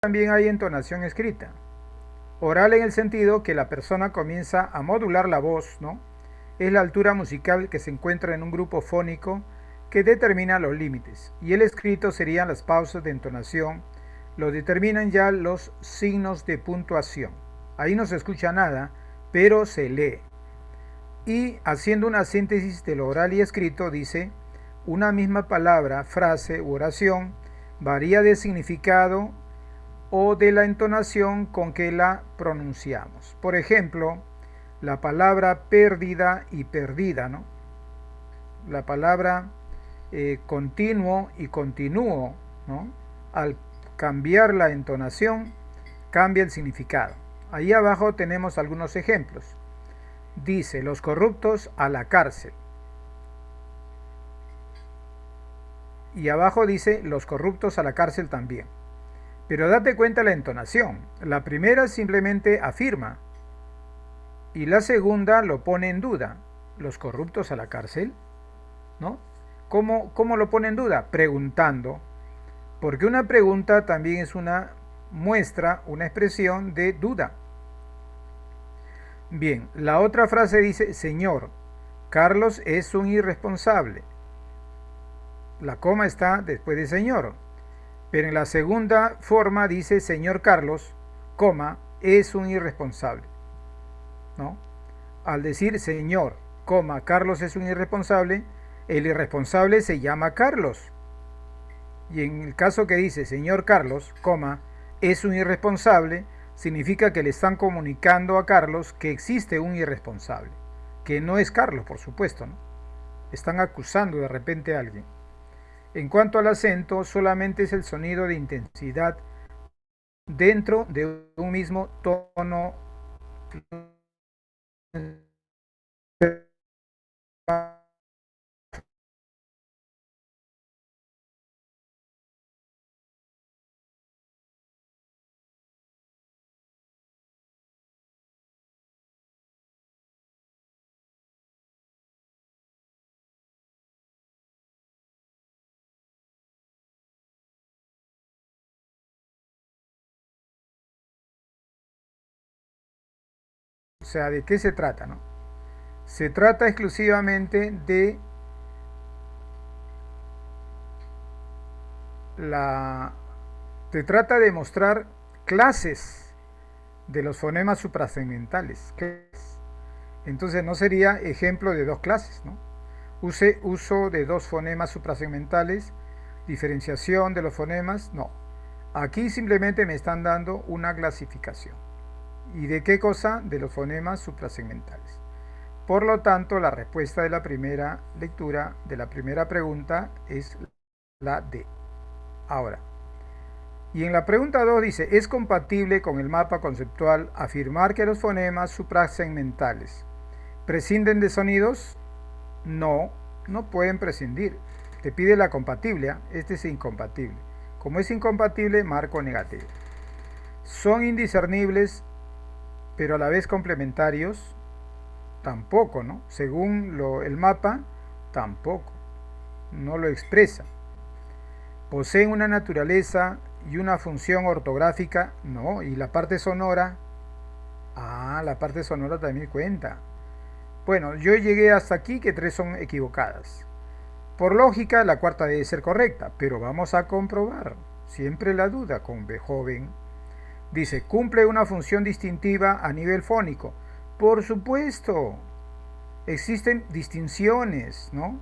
también hay entonación escrita. Oral en el sentido que la persona comienza a modular la voz, ¿no? Es la altura musical que se encuentra en un grupo fónico que determina los límites. Y el escrito serían las pausas de entonación, lo determinan ya los signos de puntuación. Ahí no se escucha nada, pero se lee. Y haciendo una síntesis de lo oral y escrito, dice, una misma palabra, frase u oración varía de significado o de la entonación con que la pronunciamos. Por ejemplo, la palabra pérdida y perdida, ¿no? La palabra continuo y continuo, ¿no? Al cambiar la entonación, cambia el significado. Ahí abajo tenemos algunos ejemplos. Dice, los corruptos a la cárcel. Y abajo dice, los corruptos a la cárcel también. Pero date cuenta la entonación. La primera simplemente afirma y la segunda lo pone en duda. ¿Los corruptos a la cárcel? ¿No? ¿Cómo lo pone en duda? Preguntando. Porque una pregunta también es una muestra, una expresión de duda. Bien, la otra frase dice, Señor, Carlos es un irresponsable. La coma está después de Señor. Pero en la segunda forma dice, Señor Carlos, coma, es un irresponsable. ¿No? Al decir Señor, coma, Carlos es un irresponsable, el irresponsable se llama Carlos. Y en el caso que dice Señor Carlos, coma, es un irresponsable, significa que le están comunicando a Carlos que existe un irresponsable, que no es Carlos, por supuesto, ¿no? Están acusando de repente a alguien. En cuanto al acento, solamente es el sonido de intensidad dentro de un mismo tono. O sea, ¿de qué se trata, no? Se trata exclusivamente de la... Se trata de mostrar clases de los fonemas suprasegmentales. Entonces no sería ejemplo de dos clases, ¿no? Uso de dos fonemas suprasegmentales, diferenciación de los fonemas, no. Aquí simplemente me están dando una clasificación. ¿Y de qué cosa? De los fonemas suprasegmentales. Por lo tanto, la respuesta de la primera lectura, de la primera pregunta, es la D. Ahora, y en la pregunta 2 dice, ¿es compatible con el mapa conceptual afirmar que los fonemas suprasegmentales prescinden de sonidos? No, no pueden prescindir. Te pide la compatible, este es incompatible. Como es incompatible, marco negativo. Son indiscernibles, pero a la vez complementarios, tampoco, ¿no? Según el mapa, tampoco. No lo expresa. Poseen una naturaleza y una función ortográfica, no. Y la parte sonora, la parte sonora también cuenta. Bueno, yo llegué hasta aquí que 3 son equivocadas. Por lógica, la cuarta debe ser correcta, pero vamos a comprobar. Siempre la duda con B joven. Dice, cumple una función distintiva a nivel fónico. Por supuesto, existen distinciones, ¿no?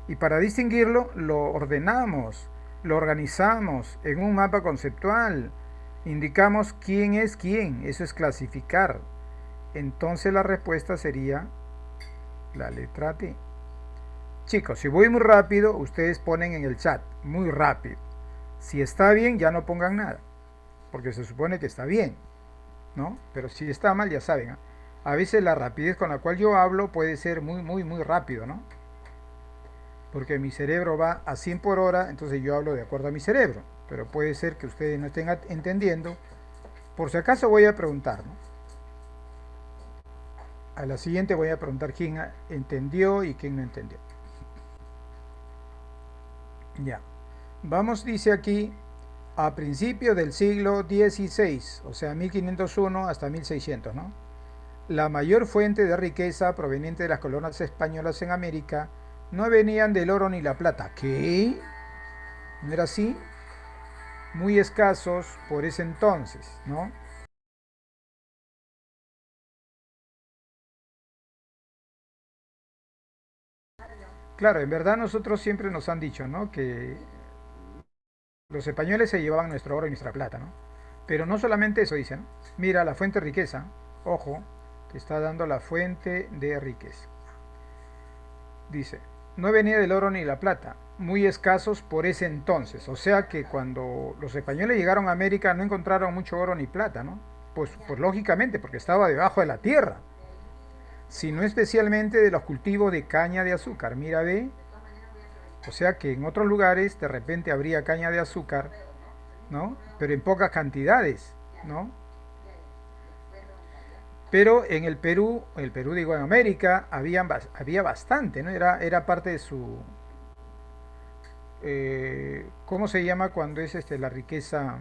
Y para distinguirlo, lo ordenamos, lo organizamos en un mapa conceptual. Indicamos quién es quién, eso es clasificar. Entonces la respuesta sería la letra T. Chicos, si voy muy rápido, ustedes ponen en el chat, muy rápido. Si está bien, ya no pongan nada, porque se supone que está bien, ¿no? Pero si está mal, ya saben, ¿eh? A veces la rapidez con la cual yo hablo puede ser muy rápido, ¿no? Porque mi cerebro va a 100 por hora, entonces yo hablo de acuerdo a mi cerebro. Pero puede ser que ustedes no estén entendiendo. Por si acaso voy a preguntar, ¿no? A la siguiente voy a preguntar quién entendió y quién no entendió. Ya. Vamos, dice aquí, a principios del siglo XVI, o sea, 1501 hasta 1600, ¿no? La mayor fuente de riqueza proveniente de las colonias españolas en América no venían del oro ni la plata. ¿Qué? ¿No era así? Muy escasos por ese entonces, ¿no? Claro, en verdad nosotros siempre nos han dicho, ¿no? Que los españoles se llevaban nuestro oro y nuestra plata, ¿no? Pero no solamente eso dicen. Mira, la fuente de riqueza, ojo, te está dando la fuente de riqueza. Dice, no venía del oro ni la plata, muy escasos por ese entonces. O sea que cuando los españoles llegaron a América no encontraron mucho oro ni plata, ¿no? Pues lógicamente, porque estaba debajo de la tierra, sino especialmente de los cultivos de caña de azúcar. Mira, ve, o sea que en otros lugares de repente habría caña de azúcar, ¿no? Pero en pocas cantidades, ¿no? Pero en el Perú digo en América, había bastante, ¿no? Era parte de su, ¿cómo se llama cuando es la riqueza?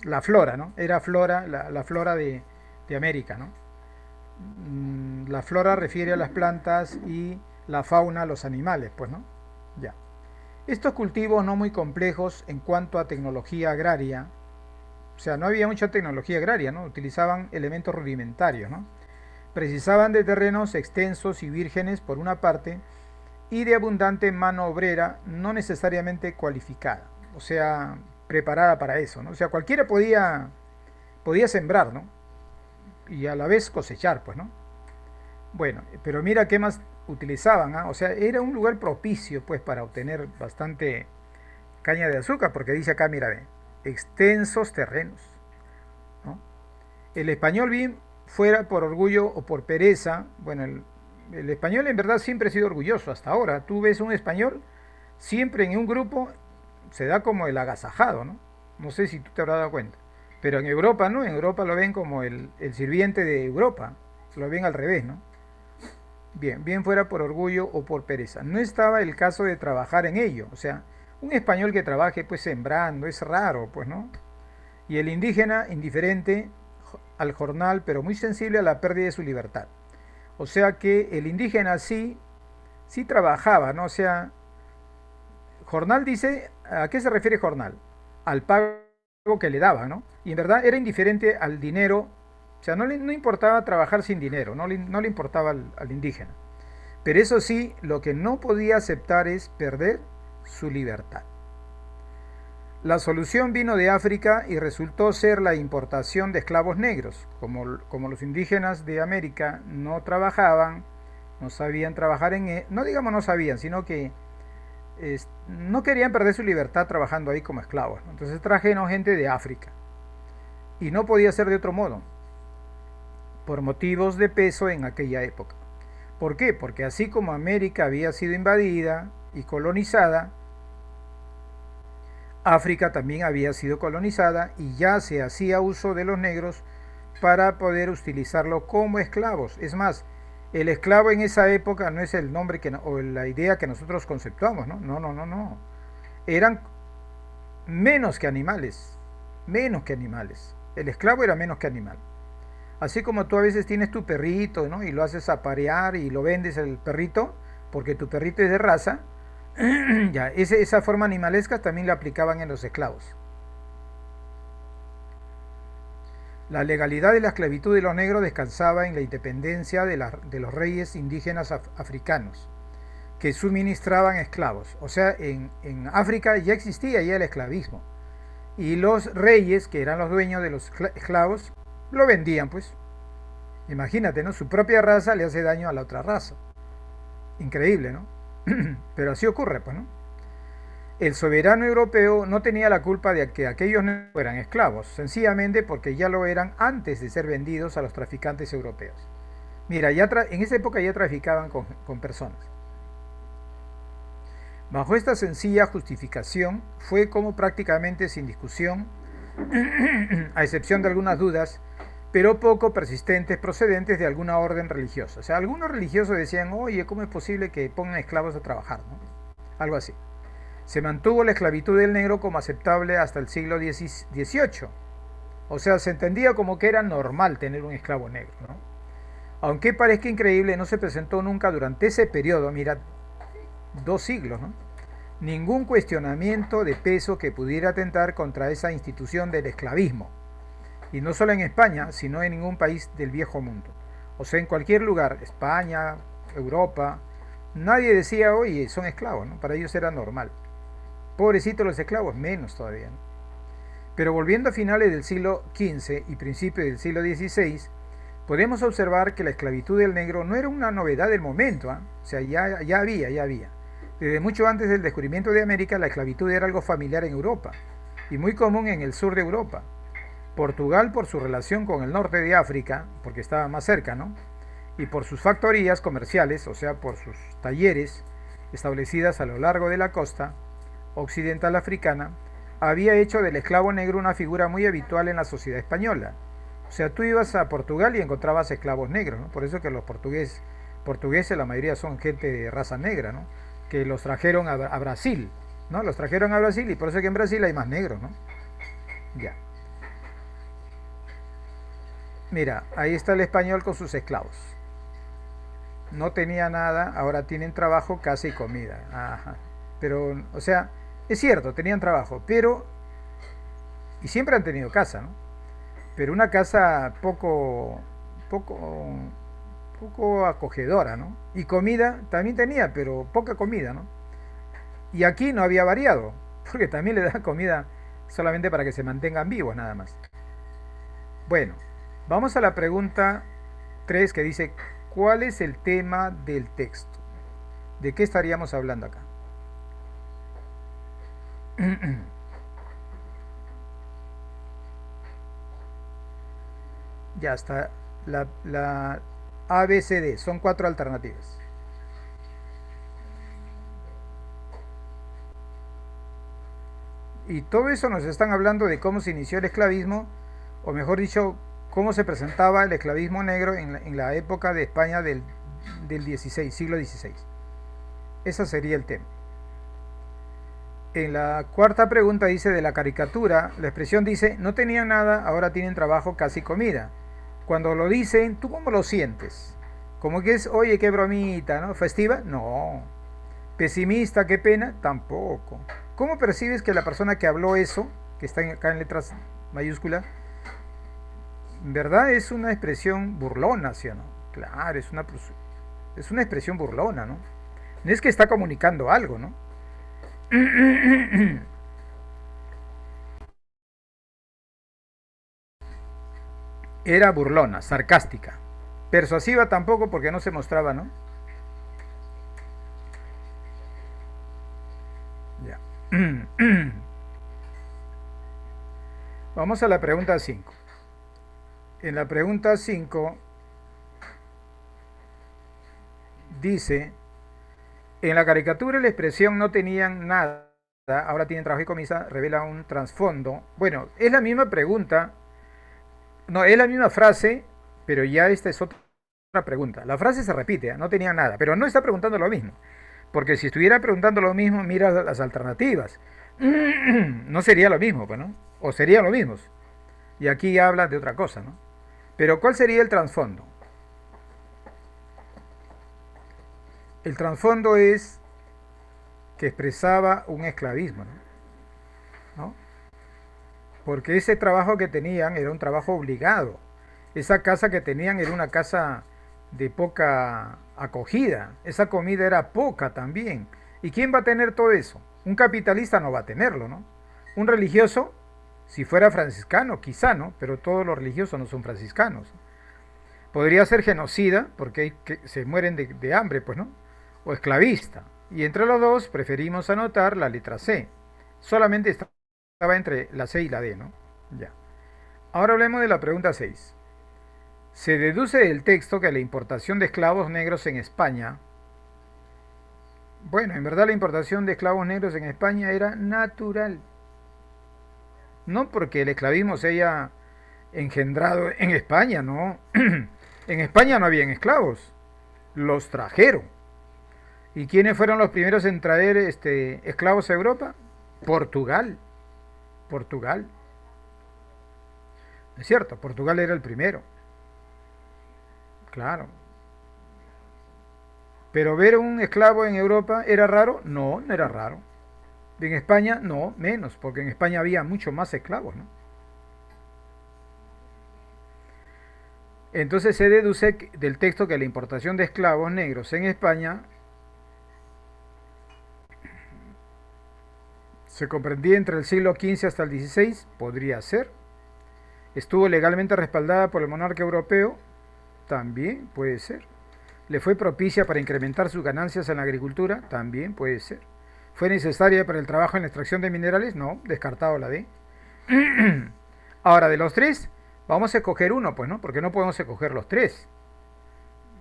La flora, ¿no? Era flora, la flora de América, ¿no? La flora refiere a las plantas y la fauna a los animales, pues, ¿no? Ya. Estos cultivos no muy complejos en cuanto a tecnología agraria, o sea, no había mucha tecnología agraria, ¿no? Utilizaban elementos rudimentarios, ¿no? Precisaban de terrenos extensos y vírgenes por una parte y de abundante mano obrera no necesariamente cualificada, o sea, preparada para eso, ¿no? O sea, cualquiera podía sembrar, ¿no? Y a la vez cosechar, pues, ¿no? Bueno, pero mira qué más utilizaban, ¿ah? O sea, era un lugar propicio, pues, para obtener bastante caña de azúcar, porque dice acá, mira, ve, extensos terrenos, ¿no? El español, bien fuera por orgullo o por pereza, bueno, el español en verdad siempre ha sido orgulloso hasta ahora. Tú ves un español, siempre en un grupo se da como el agasajado, ¿no? No sé si tú te habrás dado cuenta. Pero en Europa, ¿no? En Europa lo ven como el sirviente de Europa. Lo ven al revés, ¿no? Bien fuera por orgullo o por pereza. No estaba el caso de trabajar en ello. O sea, un español que trabaje pues sembrando es raro, pues, ¿no? Y el indígena indiferente al jornal, pero muy sensible a la pérdida de su libertad. O sea que el indígena sí trabajaba, ¿no? O sea, jornal dice, ¿a qué se refiere jornal? Al pago que le daban, ¿no? Y en verdad era indiferente al dinero, o sea, no importaba trabajar sin dinero, no le importaba al indígena. Pero eso sí, lo que no podía aceptar es perder su libertad. La solución vino de África y resultó ser la importación de esclavos negros. Como los indígenas de América no trabajaban, no sabían trabajar no digamos no sabían, sino que no querían perder su libertad trabajando ahí como esclavos, ¿no? Entonces trajeron gente de África. Y no podía ser de otro modo, por motivos de peso en aquella época. ¿Por qué? Porque así como América había sido invadida y colonizada, África también había sido colonizada y ya se hacía uso de los negros para poder utilizarlo como esclavos. Es más, el esclavo en esa época no es el nombre o la idea que nosotros conceptuamos, ¿no? No. Eran menos que animales, menos que animales. El esclavo era menos que animal. Así como tú a veces tienes tu perrito, ¿no? Y lo haces aparear y lo vendes el perrito porque tu perrito es de raza. Ya, esa forma animalesca también la aplicaban en los esclavos. La legalidad de la esclavitud de los negros descansaba en la independencia de los reyes indígenas africanos, que suministraban esclavos. O sea, en África ya existía ya el esclavismo. Y los reyes, que eran los dueños de los esclavos, lo vendían, pues. Imagínate, ¿no? Su propia raza le hace daño a la otra raza. Increíble, ¿no? Pero así ocurre, pues, ¿no? El soberano europeo no tenía la culpa de que aquellos no fueran esclavos, sencillamente porque ya lo eran antes de ser vendidos a los traficantes europeos. Mira, en esa época ya traficaban con personas. Bajo esta sencilla justificación, fue como prácticamente sin discusión, a excepción de algunas dudas, pero poco persistentes, procedentes de alguna orden religiosa. O sea, algunos religiosos decían, oye, ¿cómo es posible que pongan esclavos a trabajar, ¿no? Algo así. Se mantuvo la esclavitud del negro como aceptable hasta el siglo XVIII. O sea, se entendía como que era normal tener un esclavo negro, ¿no? Aunque parezca increíble, no se presentó nunca durante ese periodo, mira, 2 siglos, ¿no? Ningún cuestionamiento de peso que pudiera atentar contra esa institución del esclavismo. Y no solo en España, sino en ningún país del viejo mundo. O sea, en cualquier lugar, España, Europa, nadie decía, oye, son esclavos, ¿no? Para ellos era normal. Pobrecitos los esclavos, menos todavía, ¿no? Pero volviendo a finales del siglo XV y principios del siglo XVI, podemos observar que la esclavitud del negro no era una novedad del momento, ¿eh? O sea, ya había. Desde mucho antes del descubrimiento de América, la esclavitud era algo familiar en Europa y muy común en el sur de Europa. Portugal, por su relación con el norte de África, porque estaba más cerca, ¿no? Y por sus factorías comerciales, o sea, por sus talleres establecidas a lo largo de la costa occidental africana, había hecho del esclavo negro una figura muy habitual en la sociedad española. O sea, tú ibas a Portugal y encontrabas esclavos negros, ¿no? Por eso que los portugueses, la mayoría son gente de raza negra, ¿no? Que los trajeron a Brasil, ¿no? Los trajeron a Brasil y por eso que en Brasil hay más negros, ¿no? Ya. Mira, ahí está el español con sus esclavos. No tenía nada, ahora tienen trabajo, casa y comida. Ajá. Pero, o sea, es cierto, tenían trabajo, pero... Y siempre han tenido casa, ¿no? Pero una casa poco acogedora, ¿no? Y comida también tenía, pero poca comida, ¿no? Y aquí no había variado, porque también le dan comida solamente para que se mantengan vivos, nada más. Bueno, vamos a la pregunta 3 que dice, ¿cuál es el tema del texto? ¿De qué estaríamos hablando acá? Ya está, la ABCD, son 4 alternativas. Y todo eso nos están hablando de cómo se inició el esclavismo, o mejor dicho, cómo se presentaba el esclavismo negro en la época de España del 16, siglo XVI. Ese sería el tema. En la cuarta pregunta dice de la caricatura, la expresión dice, no tenían nada, ahora tienen trabajo, casi comida. Cuando lo dicen, ¿tú cómo lo sientes? Como que es, oye, qué bromita, ¿no? ¿Festiva? No. ¿Pesimista, qué pena? Tampoco. ¿Cómo percibes que la persona que habló eso, que está acá en letras mayúsculas, en verdad es una expresión burlona, ¿sí o no? Claro, es una expresión burlona, ¿no? No es que está comunicando algo, ¿no? Era burlona, sarcástica. Persuasiva tampoco porque no se mostraba, ¿no? Ya. Vamos a la pregunta 5. En la pregunta 5 dice, en la caricatura la expresión no tenían nada, ahora tienen trabajo y comida, revela un trasfondo. Bueno, es la misma pregunta, no, es la misma frase, pero ya esta es otra pregunta. La frase se repite, ¿eh? No tenía nada, pero no está preguntando lo mismo. Porque si estuviera preguntando lo mismo, mira las alternativas. No sería lo mismo, pues, ¿no? O serían lo mismo. Y aquí habla de otra cosa, ¿no? Pero ¿cuál sería el trasfondo? El trasfondo es que expresaba un esclavismo, ¿no? Porque ese trabajo que tenían era un trabajo obligado. Esa casa que tenían era una casa de poca acogida. Esa comida era poca también. ¿Y quién va a tener todo eso? Un capitalista no va a tenerlo, ¿no? Un religioso, si fuera franciscano, quizá, ¿no? Pero todos los religiosos no son franciscanos. Podría ser genocida, porque se mueren de hambre, pues, ¿no? O esclavista. Y entre los dos preferimos anotar la letra C. Solamente estaba entre la C y la D, ¿no? Ya. Ahora hablemos de la pregunta 6. Se deduce del texto que la importación de esclavos negros en España, bueno, en verdad la importación de esclavos negros en España era natural. No porque el esclavismo se haya engendrado en España, no. En España no habían esclavos, los trajeron. ¿Y quiénes fueron los primeros en traer esclavos a Europa? Portugal. Portugal. ¿Es cierto? Portugal era el primero. Claro. Pero ver un esclavo en Europa era raro. No, no era raro. En España no, menos, porque en España había mucho más esclavos, ¿no? Entonces se deduce del texto que la importación de esclavos negros en España se comprendía entre el siglo XV hasta el XVI, podría ser. Estuvo legalmente respaldada por el monarca europeo, también puede ser. Le fue propicia para incrementar sus ganancias en la agricultura, también puede ser. ¿Fue necesaria para el trabajo en la extracción de minerales? No, descartado la D. Ahora, de los tres, vamos a escoger uno, pues, ¿no? Porque no podemos escoger los tres.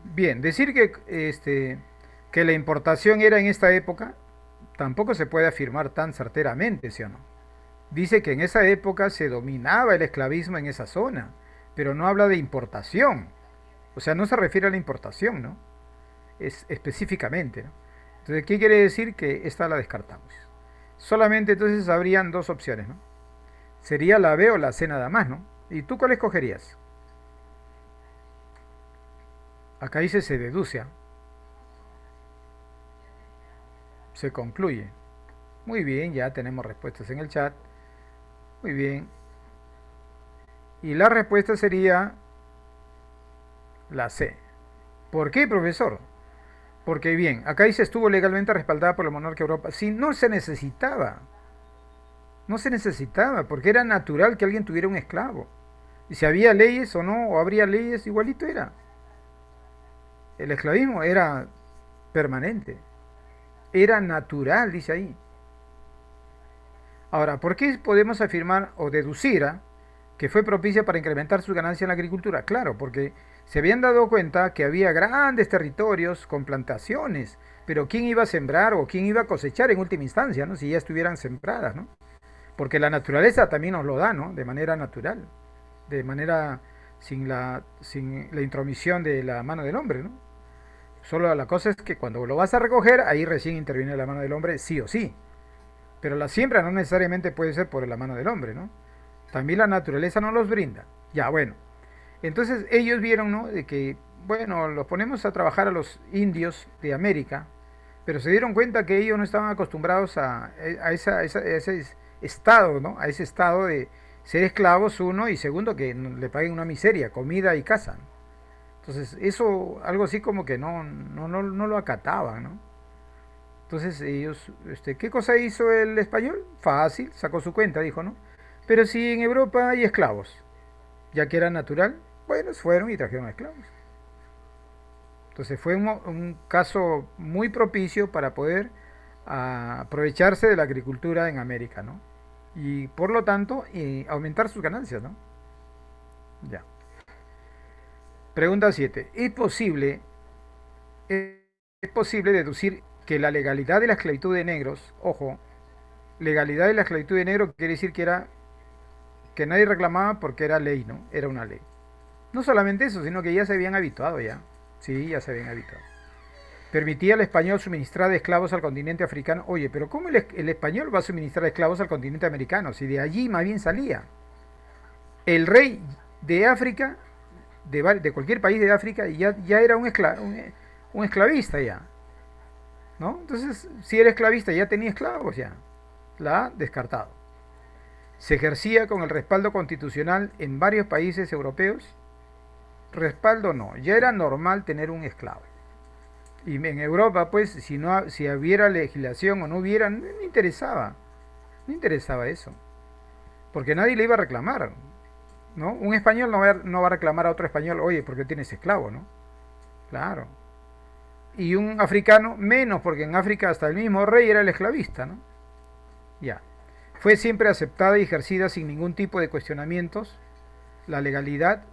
Bien, decir que la importación era en esta época, tampoco se puede afirmar tan certeramente, ¿sí o no? Dice que en esa época se dominaba el esclavismo en esa zona, pero no habla de importación. O sea, no se refiere a la importación, ¿no? Es específicamente, ¿no? Entonces, ¿qué quiere decir? Que esta la descartamos. Solamente entonces habrían dos opciones, ¿no? Sería la B o la C nada más, ¿no? ¿Y tú cuál escogerías? Acá dice se deduce, ¿ah? Se concluye. Muy bien, ya tenemos respuestas en el chat. Muy bien. Y la respuesta sería la C. ¿Por qué, profesor? Porque bien, acá dice estuvo legalmente respaldada por el monarca de Europa. Sí, no se necesitaba. No se necesitaba, porque era natural que alguien tuviera un esclavo. Y si había leyes o no, o habría leyes, igualito era. El esclavismo era permanente. Era natural, dice ahí. Ahora, ¿por qué podemos afirmar o deducir que fue propicia para incrementar su ganancia en la agricultura? Claro, porque se habían dado cuenta que había grandes territorios con plantaciones, pero ¿quién iba a sembrar o quién iba a cosechar en última instancia, ¿no? Si ya estuvieran sembradas, ¿no? Porque la naturaleza también nos lo da, ¿no? De manera natural, de manera sin la intromisión de la mano del hombre, ¿no? Solo la cosa es que cuando lo vas a recoger, ahí recién interviene la mano del hombre, sí o sí. Pero la siembra no necesariamente puede ser por la mano del hombre, ¿no? También la naturaleza nos los brinda. Ya, bueno. Entonces ellos vieron, ¿no? De que, bueno, los ponemos a trabajar a los indios de América, pero se dieron cuenta que ellos no estaban acostumbrados a ese estado, ¿no? A ese estado de ser esclavos, uno, y segundo, que le paguen una miseria, comida y casa. Entonces, eso, algo así como que no lo acataban, ¿no? Entonces ellos, ¿qué cosa hizo el español? Fácil, sacó su cuenta, dijo, ¿no? Pero si en Europa hay esclavos, ya que era natural, bueno, fueron y trajeron esclavos. Entonces fue un caso muy propicio para poder aprovecharse de la agricultura en América, ¿no? Y por lo tanto, aumentar sus ganancias, ¿no? Ya. Pregunta 7. Es posible deducir que la legalidad de la esclavitud de negros, ojo, legalidad de la esclavitud de negros quiere decir que era que nadie reclamaba porque era ley, ¿no? Era una ley. No solamente eso, sino que ya se habían habituado ya. Sí, ya se habían habituado. Permitía al español suministrar esclavos al continente africano. Oye, pero ¿cómo el español va a suministrar esclavos al continente americano? Si de allí más bien salía. El rey de África, de cualquier país de África, ya era un esclavista ya. ¿No? Entonces, si era esclavista, ya tenía esclavos ya. La ha descartado. Se ejercía con el respaldo constitucional en varios países europeos. Respaldo no, ya era normal tener un esclavo. Y en Europa, pues, si hubiera legislación o no hubiera, no interesaba. No interesaba eso. Porque nadie le iba a reclamar. ¿No? Un español no va a reclamar a otro español, oye, porque tienes esclavo, ¿no? Claro. Y un africano menos, porque en África hasta el mismo rey era el esclavista, ¿no? Ya. Fue siempre aceptada y ejercida sin ningún tipo de cuestionamientos. La legalidad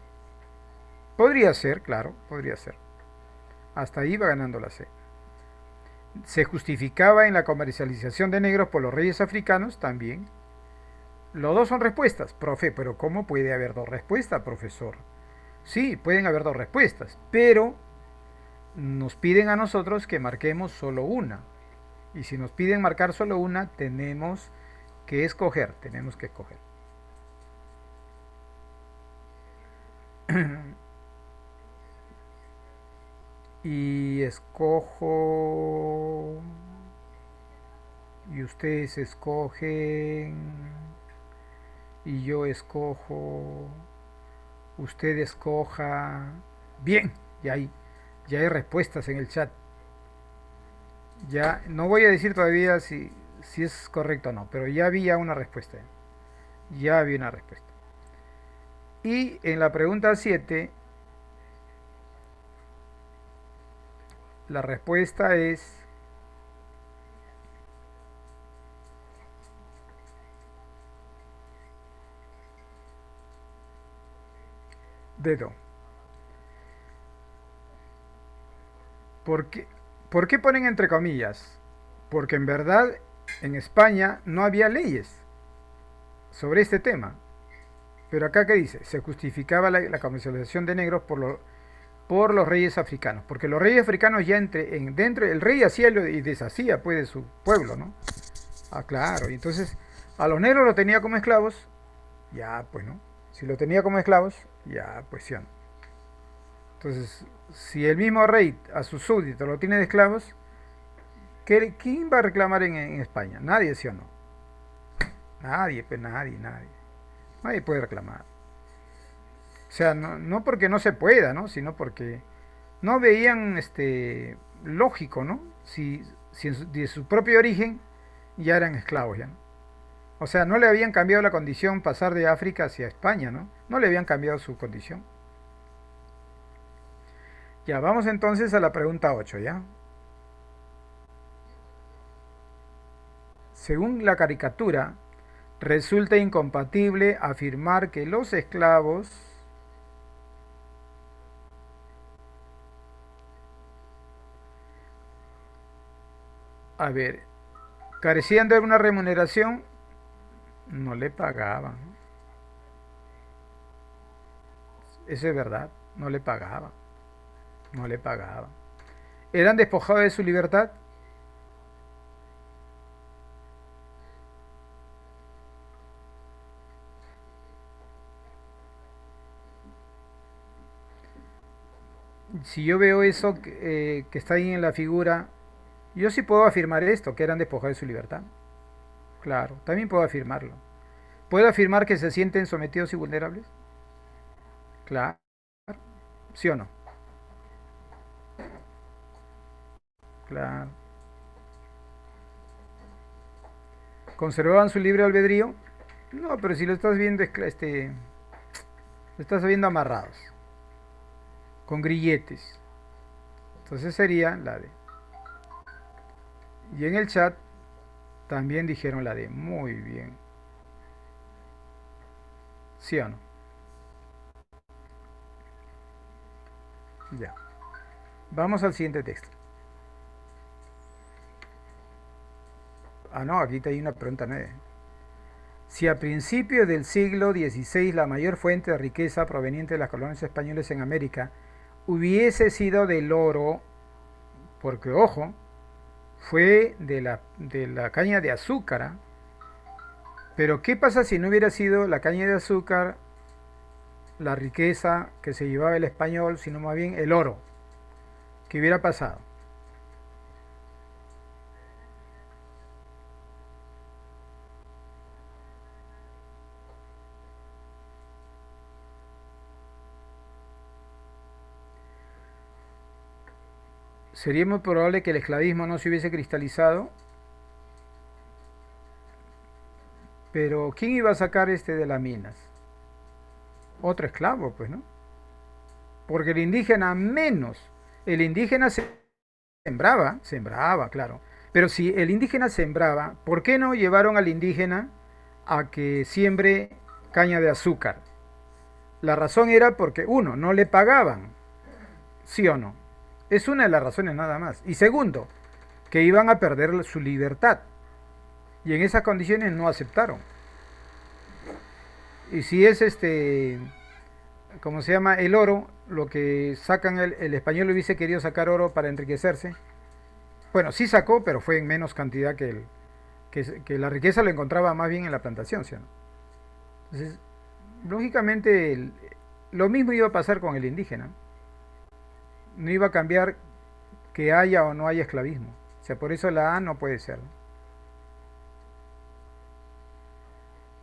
podría ser, claro, podría ser. Hasta ahí va ganando la C. Se justificaba en la comercialización de negros por los reyes africanos también. Los dos son respuestas, profe, pero ¿cómo puede haber dos respuestas, profesor? Sí, pueden haber dos respuestas, pero nos piden a nosotros que marquemos solo una. Y si nos piden marcar solo una, tenemos que escoger. Y escojo, y ustedes escogen, y yo escojo, usted escoja. Bien, ya hay respuestas en el chat. Ya no voy a decir todavía si es correcto o no, pero ya había una respuesta. Ya había una respuesta. Y en la pregunta 7 la respuesta es dedo. ¿Por qué, ¿Por qué ponen entre comillas? Porque en verdad en España no había leyes sobre este tema. Pero acá, ¿qué dice? Se justificaba la comercialización de negros por los reyes africanos. Porque los reyes africanos ya dentro, el rey hacía y deshacía pues de su pueblo, ¿no? Ah, claro. Y entonces a los negros lo tenía como esclavos, ya pues no. Si lo tenía como esclavos, ya pues sí o no. Entonces, si el mismo rey a sus súbditos lo tiene de esclavos, ¿quién va a reclamar en España? Nadie, sí o no. Nadie, pues nadie. Nadie puede reclamar. O sea, no porque no se pueda, ¿no? Sino porque no veían lógico, ¿no? Si de su propio origen ya eran esclavos, ya, ¿no? O sea, no le habían cambiado la condición pasar de África hacia España, ¿no? No le habían cambiado su condición. Ya, vamos entonces a la pregunta 8, ¿ya? Según la caricatura, resulta incompatible afirmar que los esclavos, a ver, carecían de alguna remuneración, no le pagaban. Eso es verdad, no le pagaban, no le pagaban. Eran despojados de su libertad. Si yo veo eso que está ahí en la figura, yo sí puedo afirmar esto, que eran despojados de su libertad. Claro, también puedo afirmarlo. ¿Puedo afirmar que se sienten sometidos y vulnerables? Claro, ¿sí o no? Claro. ¿Conservaban su libre albedrío? No, pero si lo estás viendo, lo estás viendo amarrados, con grilletes. Entonces sería la D. Y en el chat también dijeron la D. Muy bien. ¿Sí o no? Ya. Vamos al siguiente texto. Ah, no, aquí hay una pregunta 9. Si a principios del siglo XVI la mayor fuente de riqueza proveniente de las colonias españolas en América hubiese sido del oro, porque ojo, fue de la caña de azúcar, ¿ah? Pero ¿qué pasa si no hubiera sido la caña de azúcar la riqueza que se llevaba el español, sino más bien el oro? ¿Qué hubiera pasado? Sería muy probable que el esclavismo no se hubiese cristalizado, pero ¿quién iba a sacar de las minas? Otro esclavo, pues, ¿no? Porque el indígena menos. El indígena sembraba, claro. Pero si el indígena sembraba, ¿por qué no llevaron al indígena a que siembre caña de azúcar? La razón era porque, uno, no le pagaban, ¿sí o no? Es una de las razones nada más. Y segundo, que iban a perder su libertad. Y en esas condiciones no aceptaron. Y si es como se llama, el oro, lo que sacan, el español hubiese querido sacar oro para enriquecerse. Bueno, sí sacó, pero fue en menos cantidad que la riqueza lo encontraba más bien en la plantación, ¿sí o no? Entonces, lógicamente, lo mismo iba a pasar con el indígena. No iba a cambiar que haya o no haya esclavismo. O sea, por eso la A no puede ser.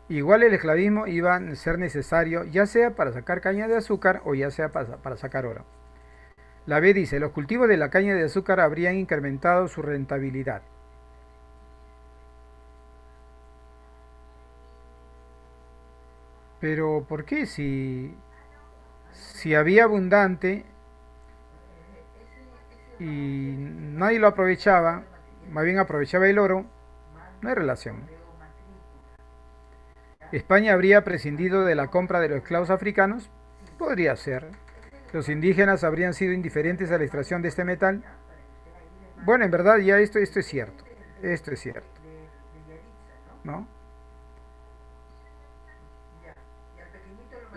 Igual el esclavismo iba a ser necesario, ya sea para sacar caña de azúcar o ya sea para sacar oro. La B dice, los cultivos de la caña de azúcar habrían incrementado su rentabilidad. Pero ¿por qué si había abundante y nadie lo aprovechaba, más bien aprovechaba el oro, no hay relación? ¿España habría prescindido de la compra de los esclavos africanos? Podría ser. ¿Los indígenas habrían sido indiferentes a la extracción de este metal? Bueno, en verdad ya esto es cierto. Esto es cierto, ¿no?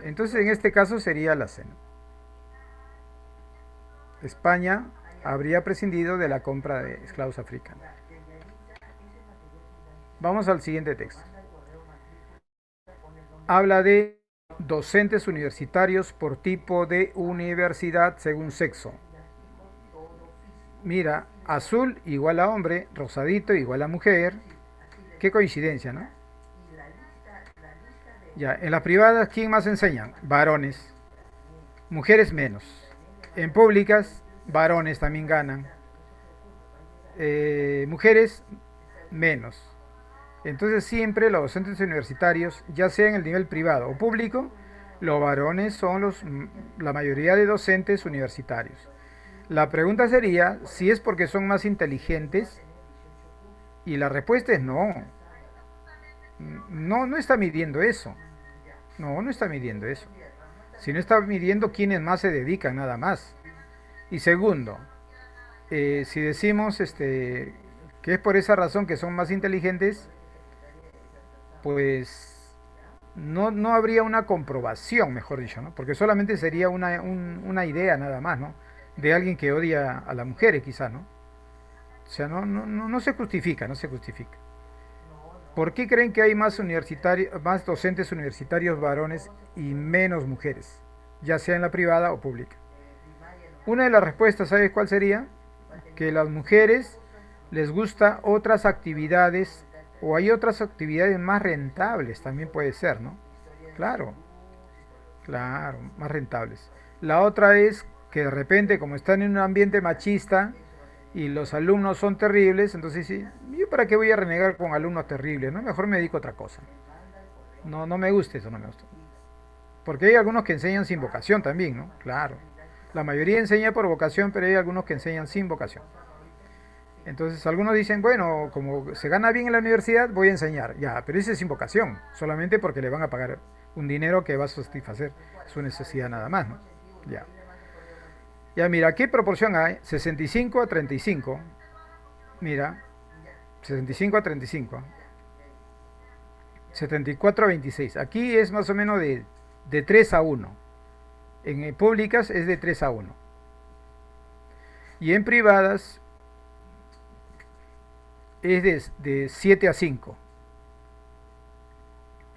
Entonces en este caso sería la C. España habría prescindido de la compra de esclavos africanos. Vamos al siguiente texto. Habla de docentes universitarios por tipo de universidad según sexo. Mira, azul igual a hombre, rosadito igual a mujer. Qué coincidencia, ¿no? Ya, en las privadas, ¿quién más enseñan? Varones. Mujeres menos. En públicas, varones también ganan. Mujeres menos. Entonces siempre los docentes universitarios, ya sea en el nivel privado o público, los varones son la mayoría de docentes universitarios. La pregunta sería si es porque son más inteligentes y la respuesta es no. No, no está midiendo eso. No, no está midiendo eso. Si no está midiendo quiénes más se dedican nada más. Y segundo, si decimos que es por esa razón que son más inteligentes, pues no habría una comprobación, mejor dicho, ¿no? Porque solamente sería una idea nada más, ¿no? De alguien que odia a las mujeres, quizás, ¿no? O sea, no se justifica, no se justifica. ¿Por qué creen que hay más docentes universitarios varones y menos mujeres, ya sea en la privada o pública? Una de las respuestas, ¿sabes cuál sería? Que las mujeres les gusta otras actividades o hay otras actividades más rentables, también puede ser, ¿no? Claro, claro, más rentables. La otra es que de repente, como están en un ambiente machista y los alumnos son terribles, entonces sí, ¿yo para qué voy a renegar con alumnos terribles? ¿No? Mejor me dedico a otra cosa. No, no me gusta eso, no me gusta. Porque hay algunos que enseñan sin vocación también, ¿no? Claro. La mayoría enseña por vocación, pero hay algunos que enseñan sin vocación. Entonces algunos dicen, bueno, como se gana bien en la universidad, voy a enseñar. Ya, pero ese es sin vocación, solamente porque le van a pagar un dinero que va a satisfacer su necesidad nada más, ¿no? Ya. Ya, mira, ¿qué proporción hay? 65 a 35. Mira, 65 a 35. 74 a 26. Aquí es más o menos de 3 a 1. En públicas es de 3 a 1. Y en privadas es de 7 a 5.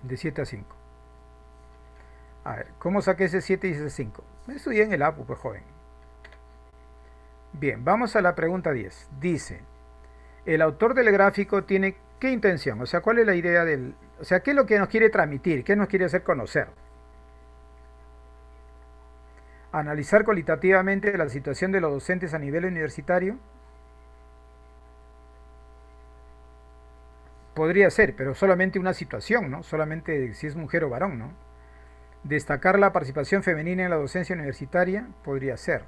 De 7 a 5. A ver, ¿cómo saqué ese 7 y ese 5? Estudié en el APU, pues joven. Bien, vamos a la pregunta 10. Dice, el autor del gráfico tiene qué intención, o sea, cuál es la idea del... O sea, ¿qué es lo que nos quiere transmitir? ¿Qué nos quiere hacer conocer? Analizar cualitativamente la situación de los docentes a nivel universitario. Podría ser, pero solamente una situación, ¿no? Solamente si es mujer o varón, ¿no? Destacar la participación femenina en la docencia universitaria, podría ser.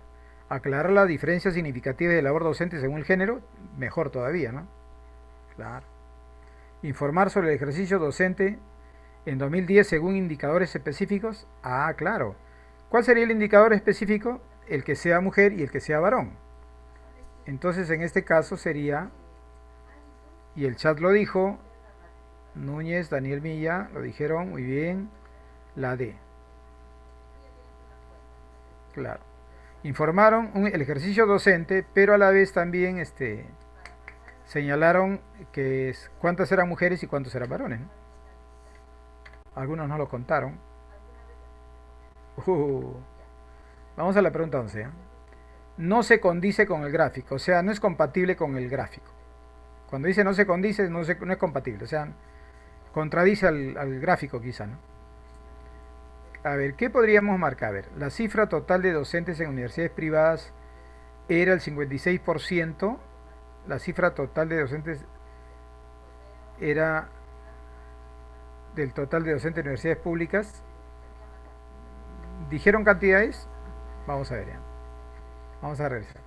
Aclarar las diferencias significativas de labor docente según el género, mejor todavía, ¿no? Claro. Informar sobre el ejercicio docente en 2010 según indicadores específicos. Ah, claro. ¿Cuál sería el indicador específico? El que sea mujer y el que sea varón. Entonces en este caso sería, y el chat lo dijo, Núñez, Daniel Milla, lo dijeron muy bien, la D. Claro. Informaron el ejercicio docente, pero a la vez también señalaron cuántas eran mujeres y cuántos eran varones, ¿no? Algunos no lo contaron. Uh, Vamos a la pregunta 11. ¿Eh? No se condice con el gráfico, o sea, no es compatible con el gráfico. Cuando dice no se condice, no es compatible, o sea, contradice al gráfico quizá, ¿no? A ver, ¿qué podríamos marcar? A ver, la cifra total de docentes en universidades privadas era el 56%, la cifra total de docentes era del total de docentes en universidades públicas. ¿Dijeron cantidades? Vamos a ver ya. Vamos a revisar.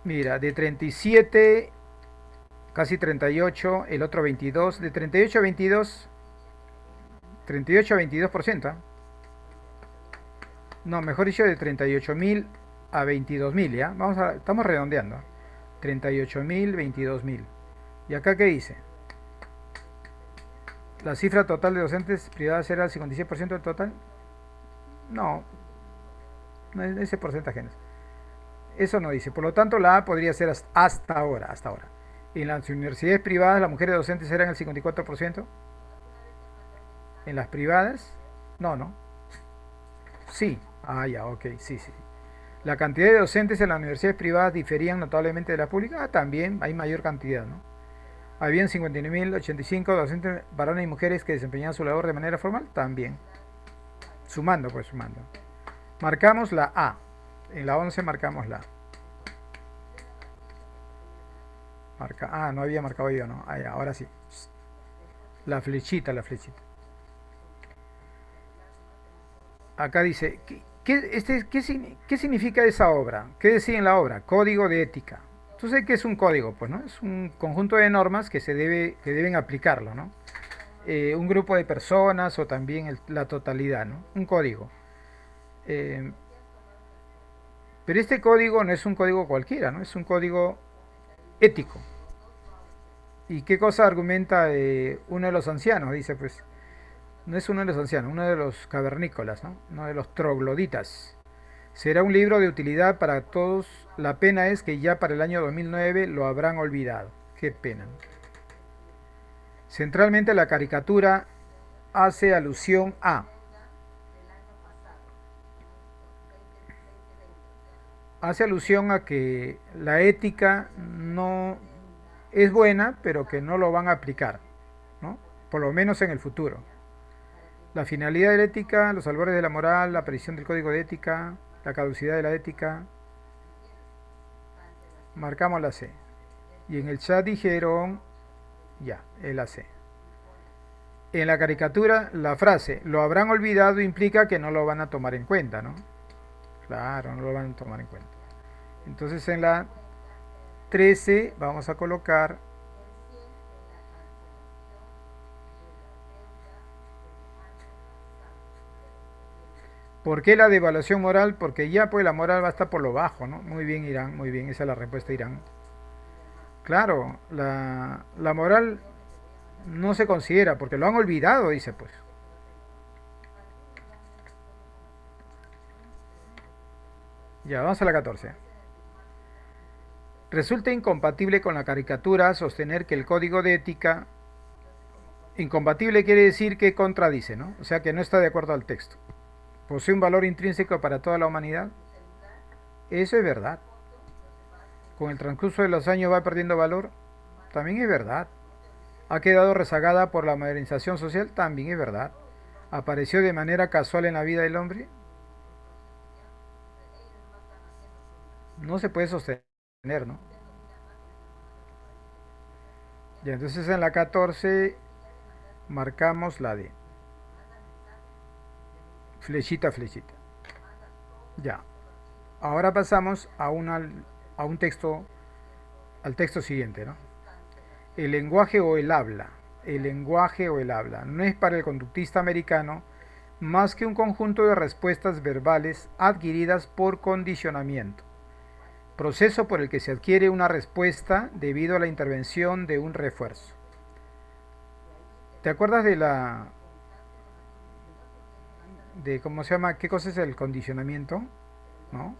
Mira, de 37, casi 38, el otro 22, de 38 a 22, 38 a 22%. ¿Eh? No, mejor dicho, de 38.000 a 22.000, ¿ya? Estamos redondeando. 38.000, 22.000. ¿Y acá qué dice? ¿La cifra total de docentes privadas era el 56% del total? No, no es ese porcentaje. Eso no dice. Por lo tanto, la A podría ser hasta ahora, hasta ahora. En las universidades privadas, las mujeres docentes eran el 54%. En las privadas, no. Sí. Ah, ya, ok, sí. La cantidad de docentes en las universidades privadas diferían notablemente de las públicas. Ah, también hay mayor cantidad, ¿no? Habían 59.085 docentes varones y mujeres que desempeñaban su labor de manera formal, también. Sumando. Marcamos la A. En la 11 marcamos la A. No había marcado yo, ¿no? Ahora sí. La flechita. Acá dice, ¿qué significa esa obra? ¿Qué decía en la obra? Código de ética. Entonces, ¿qué es un código? Pues, ¿no? Es un conjunto de normas que deben aplicarlo, ¿no? Un grupo de personas o también la totalidad, ¿no? Un código. Pero este código no es un código cualquiera, ¿no? Es un código ético. ¿Y qué cosa argumenta uno de los ancianos? Dice, pues, no es uno de los ancianos, uno de los cavernícolas, ¿no? Uno de los trogloditas. Será un libro de utilidad para todos. La pena es que ya para el año 2009 lo habrán olvidado. Qué pena, ¿no? Centralmente la caricatura hace alusión a que la ética no es buena, pero que no lo van a aplicar, ¿no? Por lo menos en el futuro. La finalidad de la ética, los albores de la moral, la aparición del código de ética, la caducidad de la ética. Marcamos la C. Y en el chat dijeron, ya, la C. En la caricatura, la frase, lo habrán olvidado, implica que no lo van a tomar en cuenta, ¿no? Claro, no lo van a tomar en cuenta. Entonces en la 13 vamos a colocar ¿por qué la devaluación moral? Porque ya pues la moral va a estar por lo bajo, ¿no? Muy bien, Irán, muy bien, esa es la respuesta, Irán. Claro, la moral no se considera porque lo han olvidado, dice pues. Ya, vamos a la 14. Resulta incompatible con la caricatura sostener que el código de ética, incompatible quiere decir que contradice, ¿no? O sea que no está de acuerdo al texto. Posee un valor intrínseco para toda la humanidad. Eso es verdad. Con el transcurso de los años va perdiendo valor. También es verdad. Ha quedado rezagada por la modernización social. También es verdad. Apareció de manera casual en la vida del hombre. No se puede sostener, ¿no? Ya, entonces en la 14 marcamos la D. Flechita. Ya. Ahora pasamos a un texto, al texto siguiente, ¿no? El lenguaje o el habla. El lenguaje o el habla no es para el conductista americano más que un conjunto de respuestas verbales adquiridas por condicionamiento, proceso por el que se adquiere una respuesta debido a la intervención de un refuerzo. ¿Te acuerdas ¿cómo se llama? ¿Qué cosa es el condicionamiento? ¿No?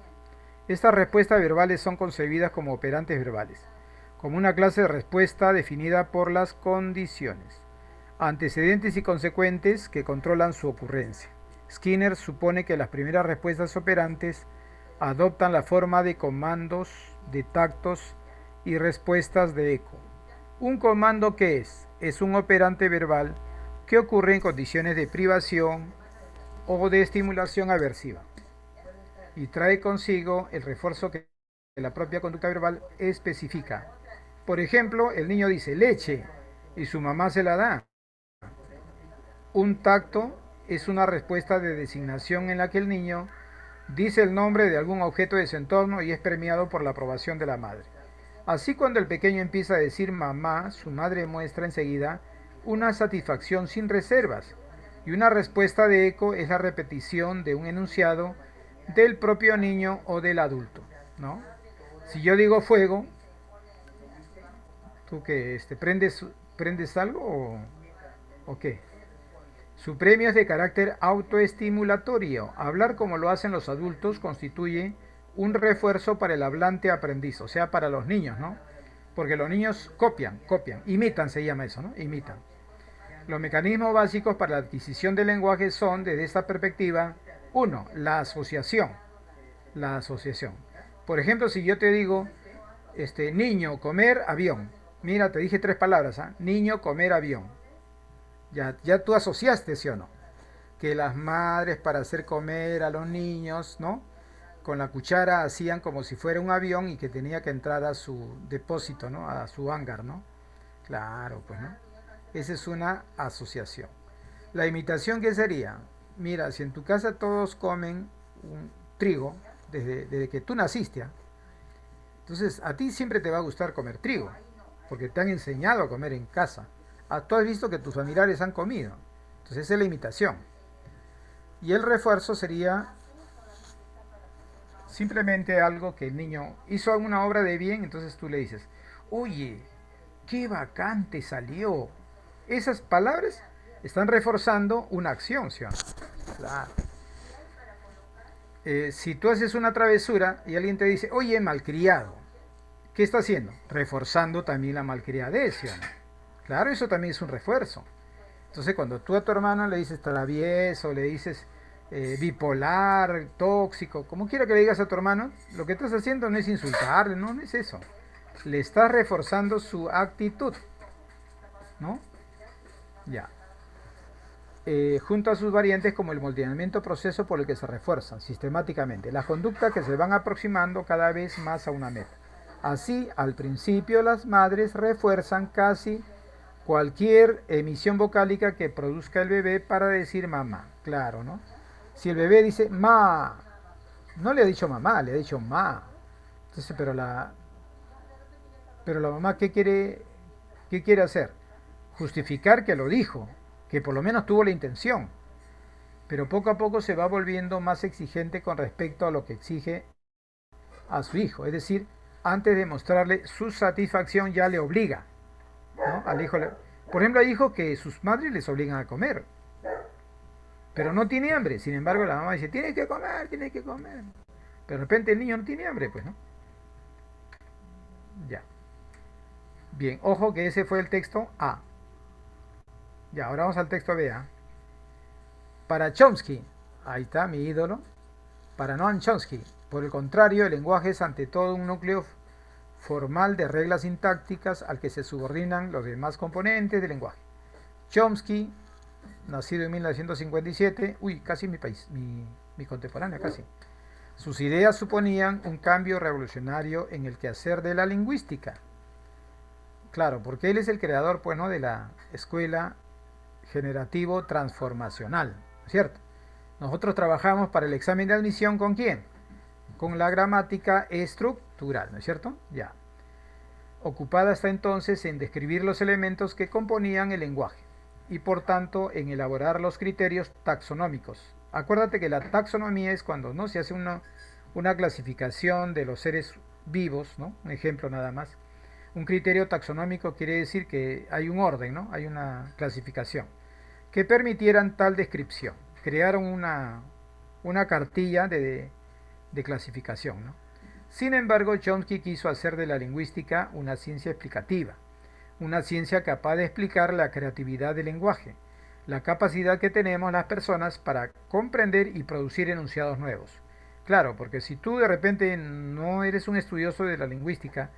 Estas respuestas verbales son concebidas como operantes verbales, como una clase de respuesta definida por las condiciones, antecedentes y consecuentes que controlan su ocurrencia. Skinner supone que las primeras respuestas operantes adoptan la forma de comandos, de tactos y respuestas de eco. ¿Un comando qué es? Es un operante verbal que ocurre en condiciones de privación o de estimulación aversiva y trae consigo el refuerzo que la propia conducta verbal especifica. Por ejemplo, el niño dice leche y su mamá se la da. Un tacto es una respuesta de designación en la que el niño dice el nombre de algún objeto de su entorno y es premiado por la aprobación de la madre. Así, cuando el pequeño empieza a decir mamá, su madre muestra enseguida una satisfacción sin reservas, y una respuesta de eco es la repetición de un enunciado del propio niño o del adulto, ¿no? Si yo digo fuego, ¿tú qué? ¿Prendes algo o qué? Su premio es de carácter autoestimulatorio. Hablar como lo hacen los adultos constituye un refuerzo para el hablante aprendiz, o sea, para los niños, ¿no? Porque los niños copian, imitan se llama eso, ¿no? Imitan. Los mecanismos básicos para la adquisición del lenguaje son, desde esta perspectiva, uno, la asociación. La asociación. Por ejemplo, si yo te digo, niño, comer, avión. Mira, te dije tres palabras, ¿ah? Niño, comer, avión. Ya tú asociaste, ¿sí o no? Que las madres para hacer comer a los niños, ¿no? Con la cuchara hacían como si fuera un avión y que tenía que entrar a su depósito, ¿no? A su hangar, ¿no? Claro, pues, ¿no? Esa es una asociación. La imitación, ¿qué sería? Mira, si en tu casa todos comen un trigo, desde que tú naciste, ¿eh? Entonces a ti siempre te va a gustar comer trigo, porque te han enseñado a comer en casa. Tú has visto que tus familiares han comido. Entonces esa es la imitación. Y el refuerzo sería simplemente algo que el niño hizo una obra de bien, entonces tú le dices, oye, qué bacante salió. Esas palabras están reforzando una acción, ¿sí o no? Claro. Si tú haces una travesura y alguien te dice, oye, malcriado, ¿qué está haciendo? Reforzando también la malcriadez, ¿sí o no? Claro, eso también es un refuerzo. Entonces, cuando tú a tu hermano le dices travieso, le dices bipolar, tóxico, como quiera que le digas a tu hermano, lo que estás haciendo no es insultarle, no es eso. Le estás reforzando su actitud, ¿no? Ya. Junto a sus variantes como el moldeamiento proceso por el que se refuerzan sistemáticamente las conductas que se van aproximando cada vez más a una meta. Así, al principio las madres refuerzan casi cualquier emisión vocálica que produzca el bebé para decir mamá, claro, ¿no? Si el bebé dice ma, no le ha dicho mamá, le ha dicho ma. Entonces, pero la mamá, qué quiere hacer? Justificar que lo dijo, que por lo menos tuvo la intención, pero poco a poco se va volviendo más exigente con respecto a lo que exige a su hijo. Es decir, antes de mostrarle su satisfacción ya le obliga, ¿no? Al hijo por ejemplo, hay hijos que sus madres les obligan a comer, pero no tiene hambre. Sin embargo, la mamá dice, tienes que comer, tienes que comer. Pero de repente el niño no tiene hambre, pues, ¿no? Ya. Bien, ojo que ese fue el texto A. Ya, ahora vamos al texto B. ¿Ah? Para Chomsky, ahí está mi ídolo, para Noam Chomsky, por el contrario, el lenguaje es ante todo un núcleo formal de reglas sintácticas al que se subordinan los demás componentes del lenguaje. Chomsky, nacido en 1957, casi mi país, mi contemporáneo casi. Sus ideas suponían un cambio revolucionario en el quehacer de la lingüística. Claro, porque él es el creador, pues, ¿no?, de la escuela generativo transformacional, ¿cierto? Nosotros trabajamos para el examen de admisión ¿con quién? Con la gramática estructural, ¿no es cierto? Ya. Ocupada hasta entonces en describir los elementos que componían el lenguaje y por tanto en elaborar los criterios taxonómicos. Acuérdate que la taxonomía es cuando no se hace una clasificación de los seres vivos, ¿no? Un ejemplo nada más. Un criterio taxonómico quiere decir que hay un orden, ¿no? Hay una clasificación que permitieran tal descripción. crearon una cartilla de clasificación, ¿no? Sin embargo, Chomsky quiso hacer de la lingüística una ciencia explicativa, una ciencia capaz de explicar la creatividad del lenguaje, la capacidad que tenemos las personas para comprender y producir enunciados nuevos. Claro, porque si tú de repente no eres un estudioso de la lingüística,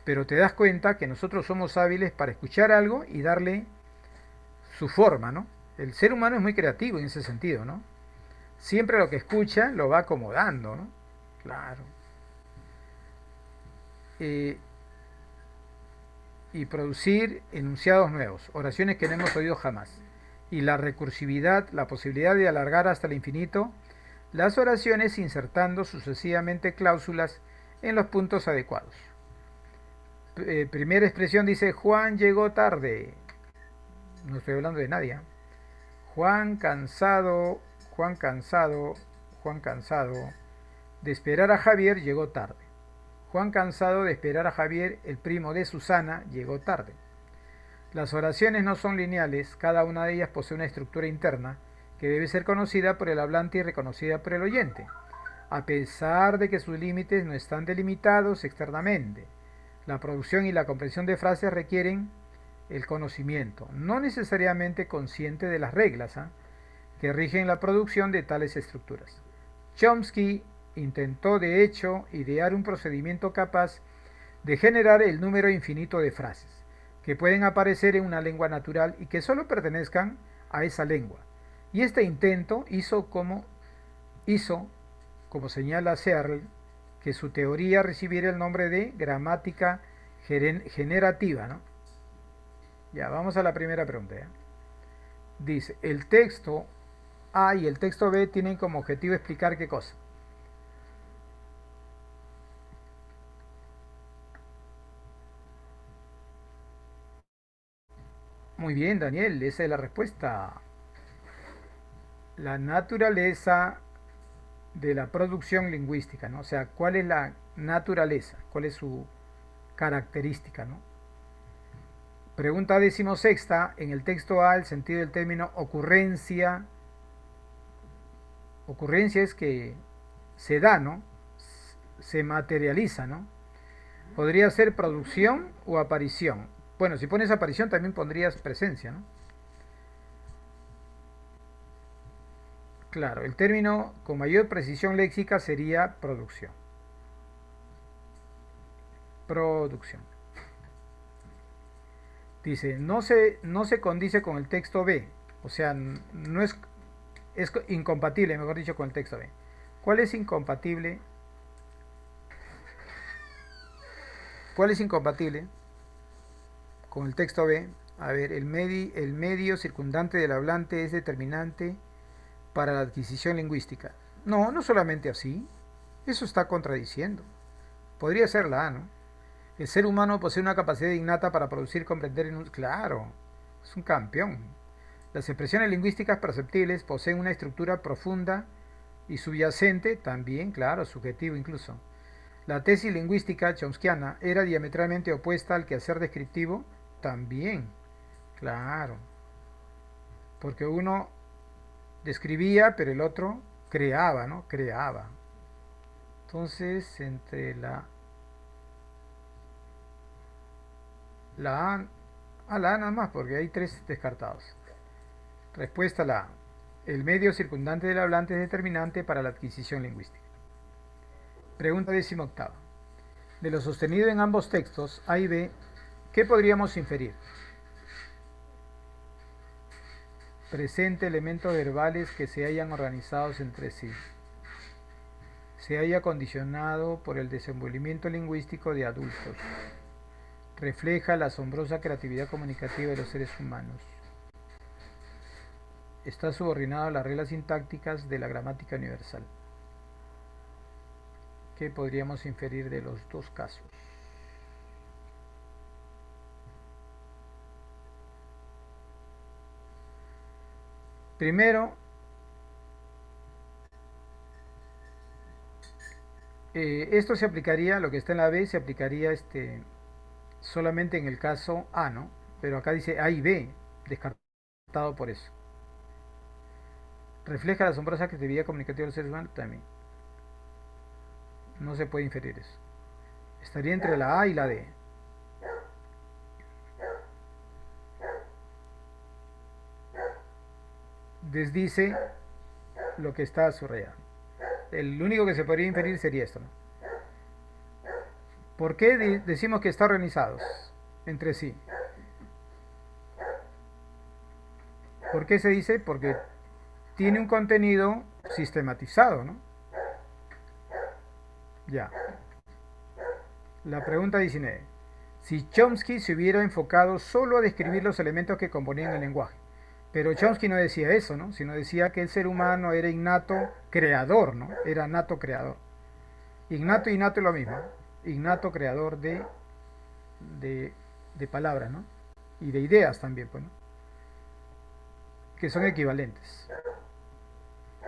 pero te das cuenta que nosotros somos hábiles para escuchar algo y darle su forma, ¿no? El ser humano es muy creativo en ese sentido, ¿no? Siempre lo que escucha lo va acomodando, ¿no? Claro. Eh, y producir enunciados nuevos, oraciones que no hemos oído jamás. Y la recursividad, la posibilidad de alargar hasta el infinito las oraciones insertando sucesivamente cláusulas en los puntos adecuados. Primera expresión dice, Juan llegó tarde. No estoy hablando de nadie. Juan cansado, Juan cansado, Juan cansado de esperar a Javier llegó tarde. Juan cansado de esperar a Javier, el primo de Susana, llegó tarde. Las oraciones no son lineales, cada una de ellas posee una estructura interna que debe ser conocida por el hablante y reconocida por el oyente, a pesar de que sus límites no están delimitados externamente. La producción y la comprensión de frases requieren el conocimiento, no necesariamente consciente de las reglas que rigen la producción de tales estructuras. Chomsky intentó de hecho idear un procedimiento capaz de generar el número infinito de frases que pueden aparecer en una lengua natural y que solo pertenezcan a esa lengua. Y este intento hizo, como señala Searle, que su teoría recibiera el nombre de gramática generativa, ¿no? Ya, vamos a la primera pregunta. ¿Ya? Dice, el texto A y el texto B tienen como objetivo explicar qué cosa. Muy bien, Daniel, esa es la respuesta. La naturaleza de la producción lingüística, ¿no? O sea, ¿cuál es la naturaleza? ¿Cuál es su característica, ¿no? Pregunta 16ª, en el texto A, el sentido del término ocurrencia. Ocurrencia es que se da, ¿no? Se materializa, ¿no? Podría ser producción o aparición. Bueno, si pones aparición también pondrías presencia, ¿no? Claro, el término con mayor precisión léxica sería producción. Producción. Dice, no se condice con el texto B. O sea, no es incompatible, mejor dicho, con el texto B. ¿Cuál es incompatible? ¿Cuál es incompatible con el texto B? A ver, el medio circundante del hablante es determinante para la adquisición lingüística. No, no solamente así. Eso está contradiciendo. Podría ser la A, ¿no? El ser humano posee una capacidad innata para producir, comprender en un... Claro, es un campeón. Las expresiones lingüísticas perceptibles poseen una estructura profunda y subyacente, también, claro, subjetivo incluso. La tesis lingüística chomskiana era diametralmente opuesta al quehacer descriptivo, también, claro. Porque uno describía, pero el otro creaba, ¿no? Creaba. Entonces, entre la A, la A nada más, porque hay tres descartados. Respuesta la A. El medio circundante del hablante es determinante para la adquisición lingüística. Pregunta 18ª. De lo sostenido en ambos textos, A y B, ¿qué podríamos inferir? Presente elementos verbales que se hayan organizados entre sí. Se haya condicionado por el desenvolvimiento lingüístico de adultos. Refleja la asombrosa creatividad comunicativa de los seres humanos. Está subordinado a las reglas sintácticas de la gramática universal. ¿Qué podríamos inferir de los dos casos? Primero, esto se aplicaría, lo que está en la B se aplicaría solamente en el caso A, ¿no? Pero acá dice A y B, descartado por eso. refleja la asombrosa actividad comunicativa de los seres humanos también. No se puede inferir eso. Estaría entre la A y la D. Desdice lo que está subrayado. El único que se podría inferir sería esto, ¿no? ¿Por qué decimos que están organizados entre sí? ¿Por qué se dice? Porque tiene un contenido sistematizado, ¿no? Ya. La pregunta 19. Si Chomsky se hubiera enfocado solo a describir los elementos que componían el lenguaje. Pero Chomsky no decía eso, ¿no? Sino decía que el ser humano era innato creador, ¿no? Era nato creador. Innato y innato es lo mismo. Innato creador de, de palabras, ¿no? Y de ideas también, pues, ¿no? Que son equivalentes.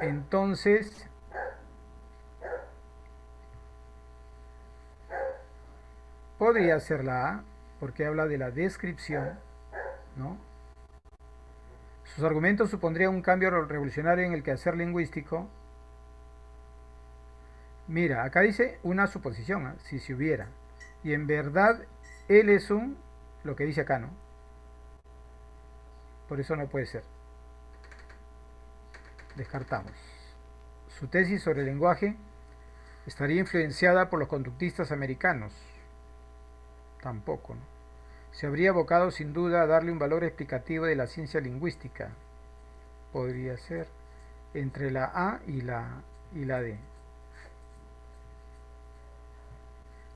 Entonces, podría ser la A, porque habla de la descripción, ¿no? Sus argumentos supondrían un cambio revolucionario en el quehacer lingüístico. Mira, acá dice una suposición, ¿eh? Si se hubiera. Y en verdad, él es lo que dice acá, ¿no? Por eso no puede ser. Descartamos. Su tesis sobre el lenguaje estaría influenciada por los conductistas americanos. Tampoco, ¿no? Se habría abocado sin duda a darle un valor explicativo de la ciencia lingüística. Podría ser entre la A y la D.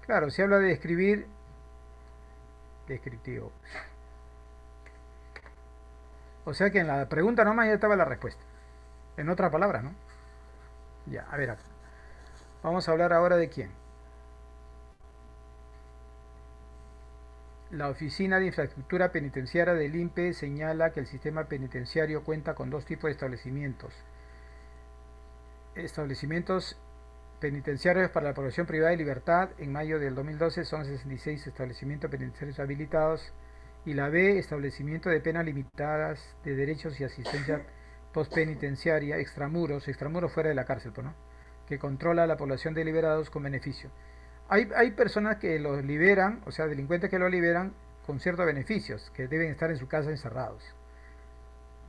Claro, se habla de escribir descriptivo. O sea que en la pregunta nomás ya estaba la respuesta. En otras palabras, ¿no? Ya, a ver acá. Vamos a hablar ahora de quién. La Oficina de Infraestructura Penitenciaria del INPE señala que el sistema penitenciario cuenta con dos tipos de establecimientos. Establecimientos penitenciarios para la población privada de libertad. En mayo del 2012 son 66 establecimientos penitenciarios habilitados. Y la B, establecimiento de penas limitadas de derechos y asistencia postpenitenciaria, extramuros fuera de la cárcel, ¿no? Que controla a la población de liberados con beneficio. Hay personas que los liberan, o sea, delincuentes que los liberan con ciertos beneficios, que deben estar en su casa encerrados.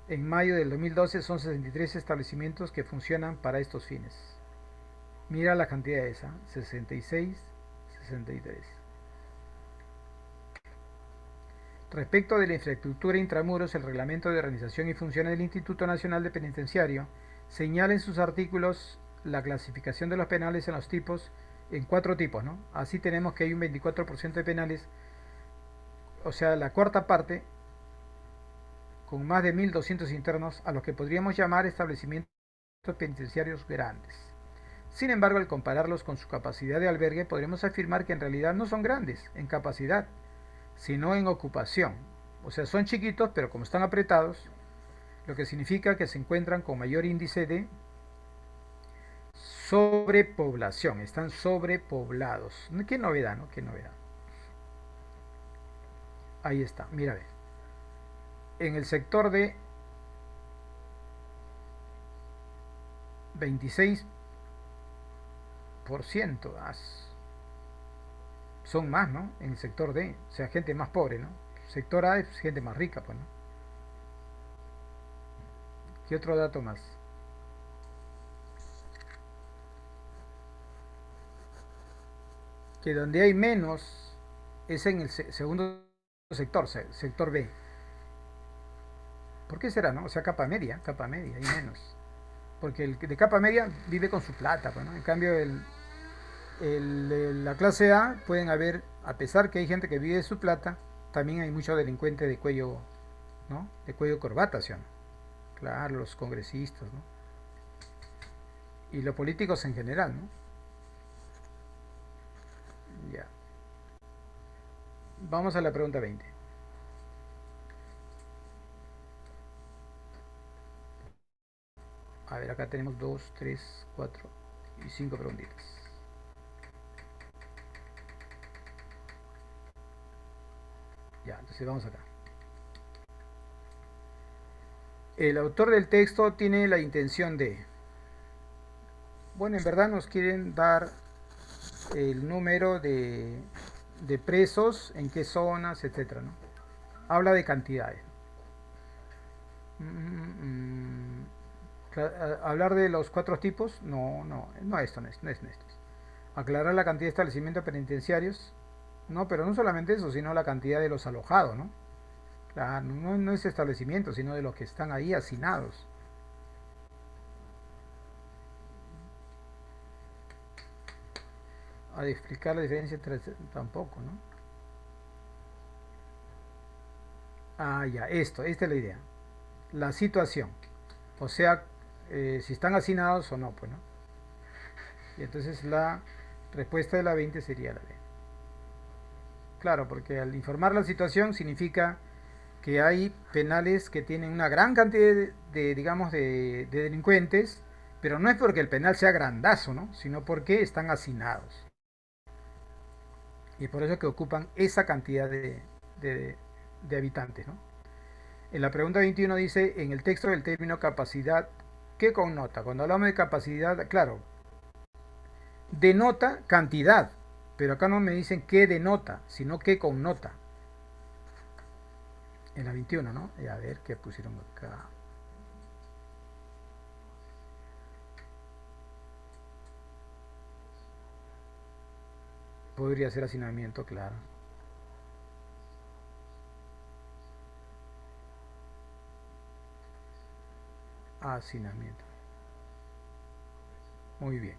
En mayo del 2012 son 63 establecimientos que funcionan para estos fines. Mira la cantidad de esa, 66, 63. Respecto de la infraestructura intramuros, el Reglamento de Organización y Funciones del Instituto Nacional de Penitenciario señala en sus artículos la clasificación de los penales en los tipos, en 4 tipos, ¿no? Así tenemos que hay un 24% de penales, o sea, la cuarta parte, con más de 1.200 internos, a los que podríamos llamar establecimientos penitenciarios grandes. Sin embargo, al compararlos con su capacidad de albergue, podremos afirmar que en realidad no son grandes en capacidad, sino en ocupación. O sea, son chiquitos, pero como están apretados, lo que significa que se encuentran con mayor índice de sobrepoblación, están sobrepoblados. Qué novedad, ¿no? Qué novedad. Ahí está, mira, ve. En el sector de 26%, son más, ¿no? En el sector D, o sea, gente más pobre, ¿no? El sector A es gente más rica, pues, ¿no? ¿Qué otro dato más? Que donde hay menos es en el segundo sector, sector B. ¿Por qué será, no? O sea, capa media, hay menos. Porque el de capa media vive con su plata, pues, ¿no? En cambio, la clase A pueden haber, a pesar que hay gente que vive de su plata, también hay muchos delincuentes de cuello, ¿no? De cuello corbata, ¿sí o no? Claro, los congresistas, ¿no? Y los políticos en general, ¿no? Ya. Vamos a la pregunta 20. A ver, acá tenemos 2, 3, 4 y 5 preguntitas. Ya, entonces vamos acá. El autor del texto tiene la intención de, bueno, en verdad nos quieren dar el número de presos, en qué zonas, etcétera, ¿no? Habla de cantidades. Mm, Hablar de los cuatro tipos, no esto, no es esto. Aclarar la cantidad de establecimientos penitenciarios, no, pero no solamente eso, sino la cantidad de los alojados, ¿no? Claro, no es establecimiento, sino de los que están ahí hacinados. A explicar la diferencia entre tampoco, ¿no? Ya, esta es la idea. La situación. O sea, si están hacinados o no, pues, ¿no? Y entonces la respuesta de la 20 sería la D. Claro, porque al informar la situación significa que hay penales que tienen una gran cantidad digamos, de delincuentes, pero no es porque el penal sea grandazo, ¿no? Sino porque están hacinados. Y por eso que ocupan esa cantidad de, de habitantes, ¿no? En la pregunta 21 dice, en el texto del término capacidad, ¿qué connota? Cuando hablamos de capacidad, claro, denota cantidad, pero acá no me dicen qué denota, sino qué connota. En la 21, ¿no? Y a ver qué pusieron acá. Podría ser hacinamiento, claro. Hacinamiento. Muy bien.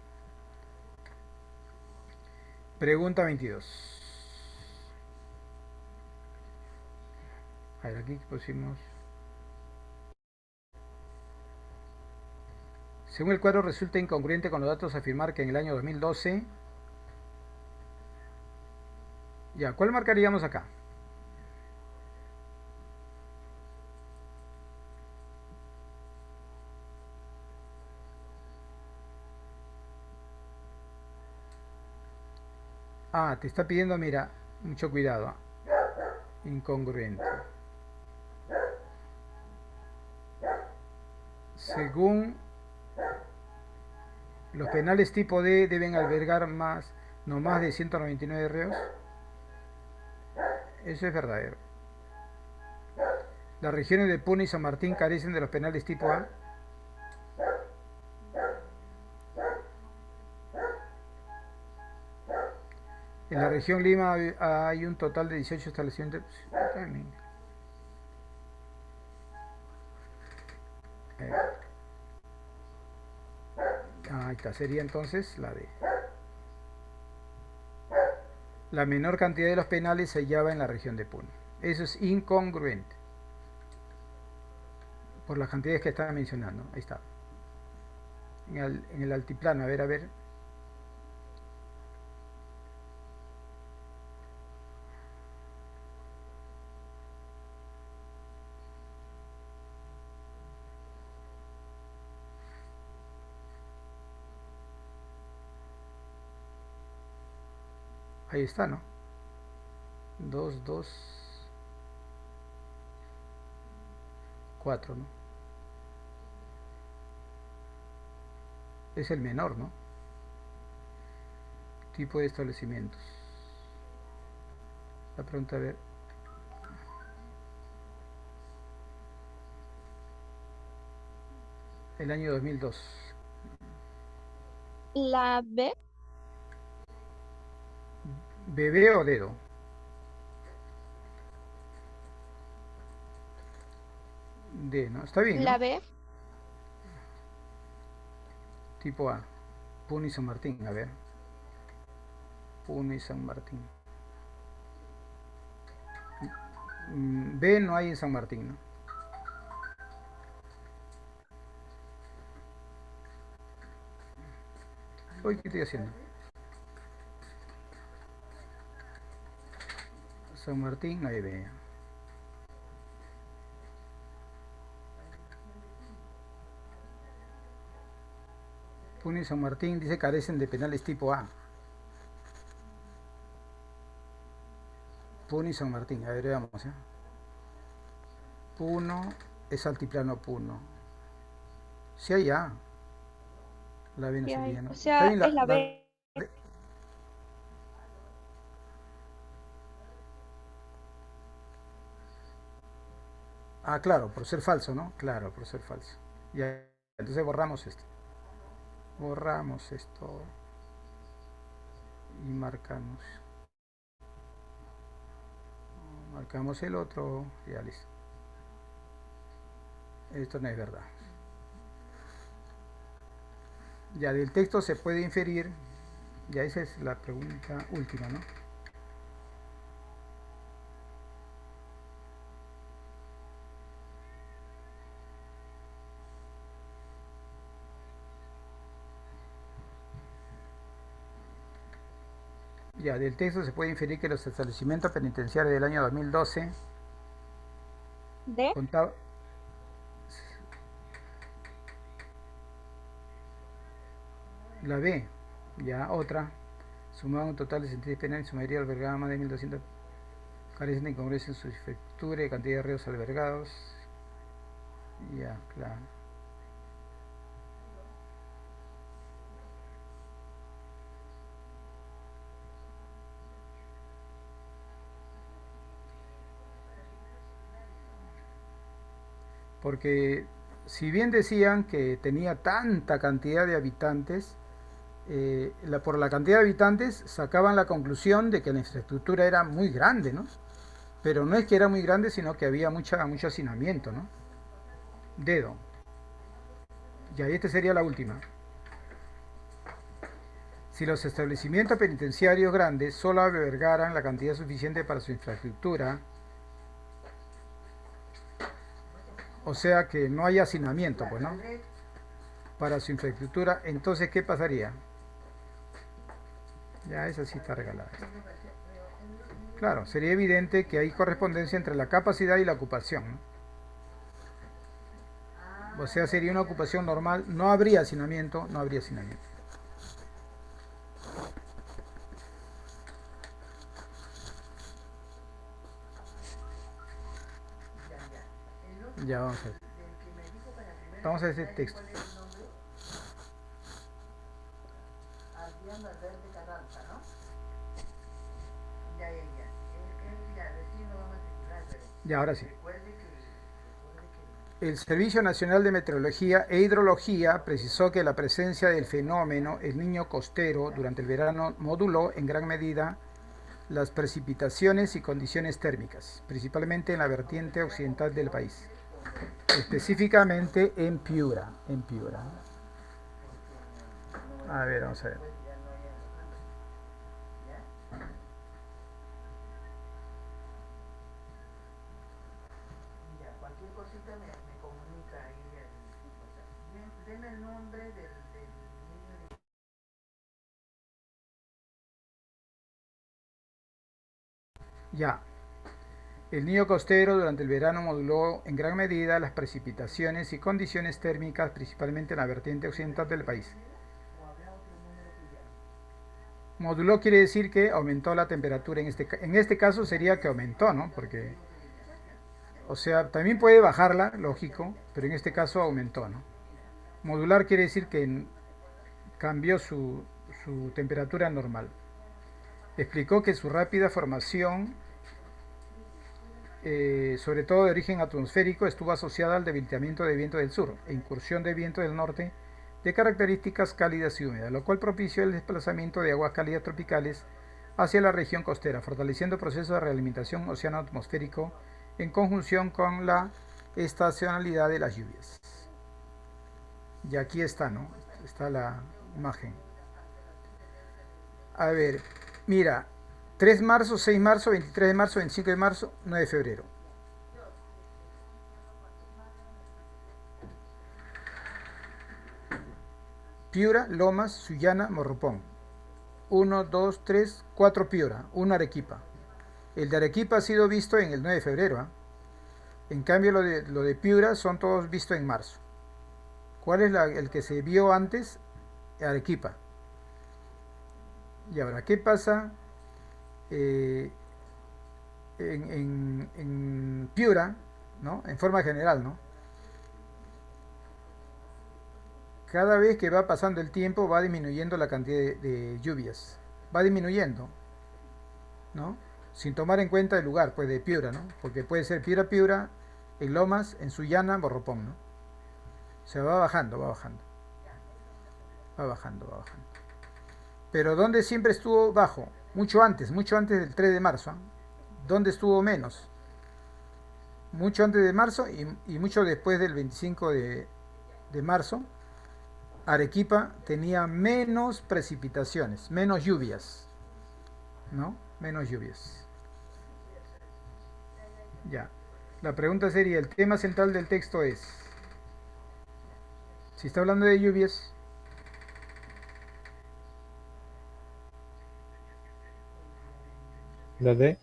Pregunta 22. A ver, aquí pusimos. Según el cuadro, resulta incongruente con los datos afirmar que en el año 2012. Ya, ¿cuál marcaríamos acá? Te está pidiendo, mira, mucho cuidado. Incongruente. Según los penales tipo D deben albergar no más de 199 reos. Eso es verdadero. Las regiones de Puno y San Martín carecen de los penales tipo A. En la región Lima hay un total de 18 establecimientos. Ahí está, sería entonces la D. La menor cantidad de los penales se hallaba en la región de Puno. Eso es incongruente. Por las cantidades que estaba mencionando. Ahí está. En el altiplano, a ver, a ver. Ahí está, ¿no? 2, 2, 4, ¿no? Es el menor, ¿no? Tipo de establecimientos. La pregunta, a ver. El año 2002. La B. ¿Bebé o dedo? D, ¿no? Está bien, ¿no? La B. Tipo A. Puno y San Martín, a ver. Puno y San Martín. B no hay en San Martín, ¿no? Hoy, ¿qué estoy haciendo? San Martín no hay B. Puno y San Martín dice carecen de penales tipo A. Puno y San Martín, a ver, veamos, ¿eh? Puno Es altiplano Puno. Sí hay A. La B no Sí hay. sería, ¿no? O Está sea, bien, es la B. Ah, claro, por ser falso, ¿no? Claro, por ser falso. Ya, entonces borramos esto. Borramos esto y marcamos. Marcamos el otro. Ya listo. Esto no es verdad. Ya del texto se puede inferir. Ya esa es la pregunta última, ¿no? Ya del texto se puede inferir que los establecimientos penitenciarios del año 2012 ¿D? contaban. La B, ya otra. Sumaban un total de sentencias penales y su mayoría albergaba más de 1.200, carecen de incongruencia en su infraestructura y cantidad de reos albergados. Ya, claro. Porque si bien decían que tenía tanta cantidad de habitantes, por la cantidad de habitantes sacaban la conclusión de que la infraestructura era muy grande, ¿no? Pero no es que era muy grande, sino que había mucho hacinamiento, ¿no? Dedo. Ya, y esta sería la última. Si los establecimientos penitenciarios grandes solo albergaran la cantidad suficiente para su infraestructura, o sea que no hay hacinamiento, pues, ¿no? Para su infraestructura, entonces, ¿qué pasaría? Ya, esa sí está regalada. Claro, sería evidente que hay correspondencia entre la capacidad y la ocupación, ¿no? O sea, sería una ocupación normal, no habría hacinamiento, no habría hacinamiento. Ya, vamos a ver. Vamos a ver ese texto. Ya, ahora sí. El Servicio Nacional de Meteorología e Hidrología precisó que la presencia del fenómeno El Niño Costero durante el verano moduló en gran medida las precipitaciones y condiciones térmicas, principalmente en la vertiente occidental del país, específicamente en Piura. En Piura. A ver, vamos a ver. Ya, el Niño Costero durante el verano moduló en gran medida las precipitaciones y condiciones térmicas, principalmente en la vertiente occidental del país. Moduló quiere decir que aumentó la temperatura. En este caso sería que aumentó, ¿no? Porque, o sea, también puede bajarla, lógico, pero en este caso aumentó, ¿no? Modular quiere decir que cambió su temperatura normal. Explicó que su rápida formación, sobre todo de origen atmosférico, estuvo asociada al debilitamiento de viento del sur e incursión de viento del norte de características cálidas y húmedas, lo cual propició el desplazamiento de aguas cálidas tropicales hacia la región costera, fortaleciendo el proceso de realimentación océano-atmosférico en conjunción con la estacionalidad de las lluvias. Y aquí está, ¿no? Está la imagen. A ver, mira, 3 de marzo, 6 de marzo, 23 de marzo, 25 de marzo, 9 de febrero. Piura, Lomas, Sullana, Morropón. Uno, 2, 3, 4 Piura, 1 Arequipa. El de Arequipa ha sido visto en el 9 de febrero. ¿Eh? En cambio, lo de Piura son todos vistos en marzo. ¿Cuál es el que se vio antes? Arequipa. Y ahora, ¿qué pasa eh, en Piura, ¿no? En forma general, ¿no? Cada vez que va pasando el tiempo va disminuyendo la cantidad de lluvias. Va disminuyendo, ¿no? Sin tomar en cuenta el lugar, pues de Piura, ¿no? Porque puede ser Piura, Piura, en Lomas, en Sullana, Morropón, ¿no? Se va bajando, va bajando, va bajando, va bajando. Pero ¿dónde siempre estuvo bajo? Mucho antes del 3 de marzo. ¿Eh? ¿Dónde estuvo menos? Mucho antes de marzo y mucho después del 25 de marzo. Arequipa tenía menos precipitaciones, menos lluvias, ¿no? Menos lluvias. Ya. La pregunta sería, el tema central del texto es, si está hablando de lluvias, La D,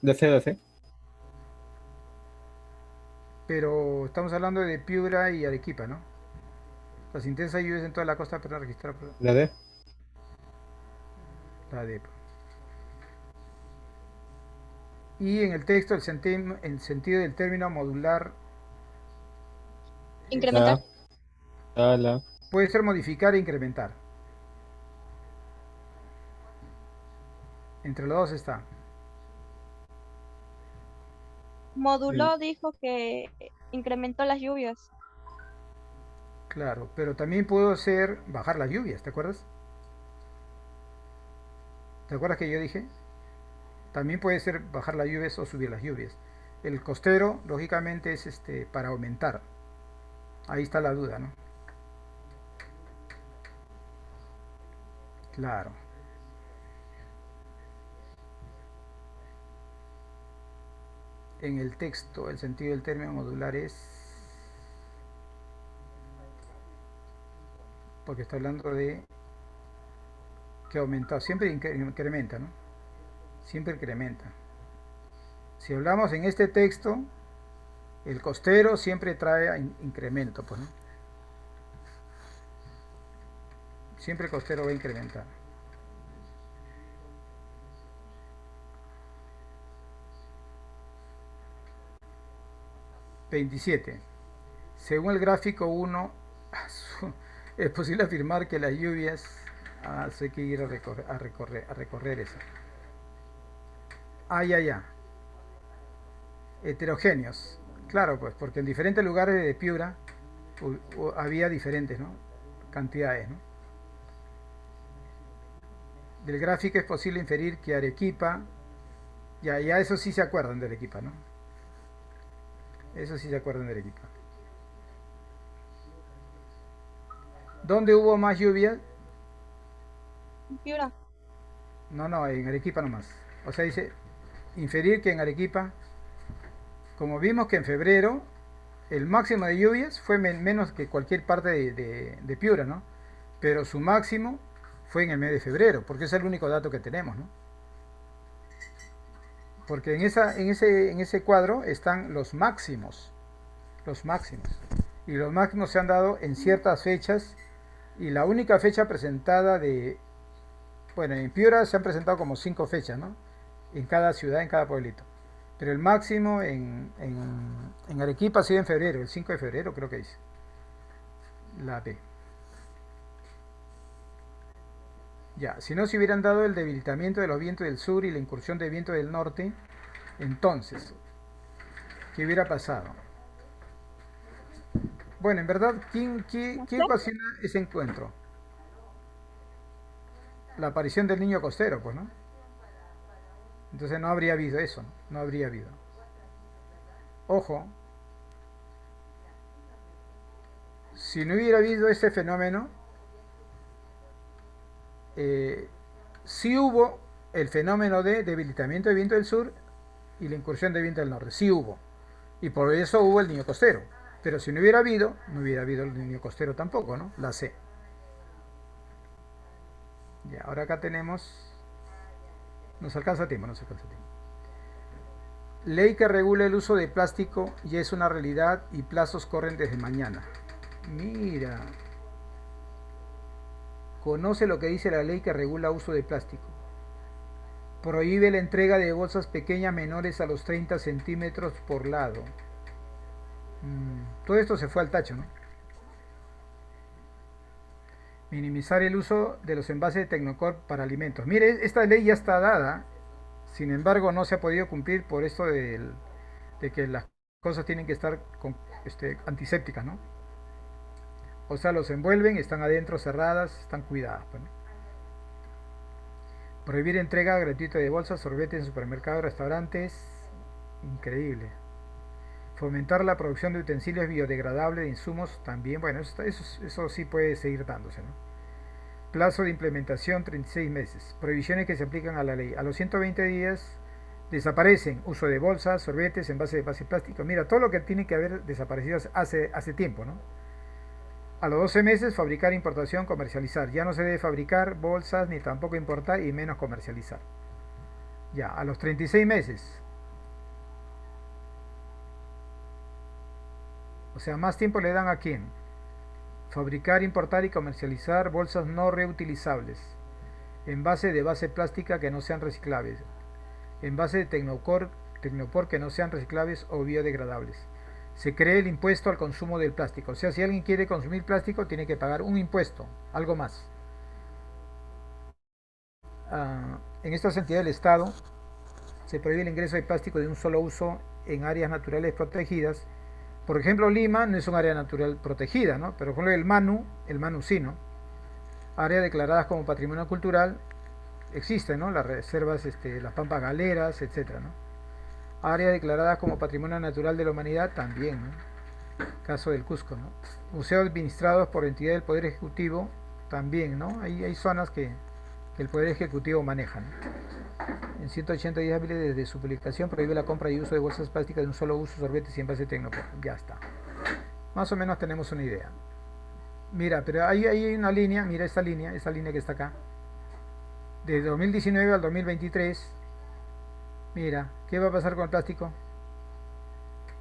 pero estamos hablando de Piura y Arequipa, ¿no? Las intensas lluvias en toda la costa pero registradas por la D. la DEP. Y en el texto el sentido del término modular Incrementar. La. puede ser modificar e incrementar. Entre los dos está. Moduló dijo que incrementó las lluvias. Claro, pero también puedo ser bajar las lluvias, ¿te acuerdas? ¿Te acuerdas que yo dije? También puede ser bajar las lluvias o subir las lluvias. El costero, lógicamente, es para aumentar. Ahí está la duda, ¿no? Claro. En el texto, el sentido del término modular es... Porque está hablando de que aumenta, siempre incrementa, ¿no? Siempre incrementa. Si hablamos en este texto, el costero siempre trae incremento, pues, ¿no? Siempre el costero va a incrementar. (27) Según el gráfico 1, es posible afirmar que las lluvias... hay que ir a recorrer eso. Ya. Heterogéneos. Claro, pues, porque en diferentes lugares de Piura había diferentes, ¿no? Cantidades, ¿no? Del gráfico es posible inferir que Arequipa, ya eso sí se acuerdan de Arequipa, ¿no? Eso sí se acuerdan de Arequipa. ¿Dónde hubo más lluvia? Piura. No, en Arequipa nomás. O sea, dice, inferir que en Arequipa, como vimos que en febrero el máximo de lluvias fue menos que cualquier parte de Piura, ¿no? Pero su máximo fue en el mes de febrero, porque es el único dato que tenemos, ¿no? Porque en ese cuadro están los máximos, y los máximos se han dado en ciertas fechas, y la única fecha presentada bueno, en Piura se han presentado como 5 fechas, ¿no? En cada ciudad, en cada pueblito. Pero el máximo en Arequipa ha sido en febrero, el 5 de febrero creo que dice. La B. Ya, si no se hubieran dado el debilitamiento de los vientos del sur y la incursión de vientos del norte, entonces, ¿qué hubiera pasado? Bueno, en verdad, ¿qué ocasiona ese encuentro? La aparición del niño costero, pues, ¿no? Entonces no habría habido eso, no habría habido. Ojo, si no hubiera habido ese fenómeno, sí hubo el fenómeno de debilitamiento de viento del sur y la incursión de viento del norte, sí hubo. Y por eso hubo el niño costero. Pero si no hubiera habido, no hubiera habido el niño costero tampoco, ¿no? La C. Ya, ahora acá tenemos... Nos alcanza tiempo. Ley que regula el uso de plástico ya es una realidad y plazos corren desde mañana. Mira. Conoce lo que dice la ley que regula el uso de plástico. Prohíbe la entrega de bolsas pequeñas menores a los 30 centímetros por lado. Todo esto se fue al tacho, ¿no? Minimizar el uso de los envases de Tecnocorp para alimentos. Mire, esta ley ya está dada, sin embargo no se ha podido cumplir por esto de que las cosas tienen que estar antisépticas, ¿no? O sea, los envuelven, están adentro cerradas, están cuidadas, pues, ¿no? Prohibir entrega gratuita de bolsas, sorbetes en supermercados, restaurantes. Increíble. Fomentar la producción de utensilios biodegradables de insumos también. Bueno, eso sí puede seguir dándose, ¿no? Plazo de implementación 36 meses. Prohibiciones que se aplican a la ley. A los 120 días desaparecen uso de bolsas, sorbetes, envases de base plástico. Mira, todo lo que tiene que haber desaparecido hace tiempo, ¿no? A los 12 meses, fabricar, importación, comercializar. Ya no se debe fabricar bolsas ni tampoco importar y menos comercializar. Ya, a los 36 meses. O sea, más tiempo le dan a quién. Fabricar, importar y comercializar bolsas no reutilizables. Envase de base plástica que no sean reciclables. Envase de Tecnopor que no sean reciclables o biodegradables. Se cree el impuesto al consumo del plástico. O sea, si alguien quiere consumir plástico, tiene que pagar un impuesto, algo más. En esta entidad del Estado se prohíbe el ingreso de plástico de un solo uso en áreas naturales protegidas. Por ejemplo, Lima no es un área natural protegida, ¿no? Pero por ejemplo el Manu sí, ¿no? Áreas declaradas como patrimonio cultural existen, ¿no? Las reservas, las pampas galeras, etcétera, ¿no? Áreas declaradas como patrimonio natural de la humanidad también, ¿no? Caso del Cusco, ¿no? Museos administrados por entidad del Poder Ejecutivo también, ¿no? Hay zonas que el Poder Ejecutivo maneja, ¿no? En 180 días hábiles desde su publicación prohíbe la compra y uso de bolsas plásticas de un solo uso, sorbetes y envases de Tecnopor. Ya está. Más o menos tenemos una idea. Mira, pero ahí hay una línea, mira esta línea que está acá. De 2019 al 2023, mira, ¿qué va a pasar con el plástico?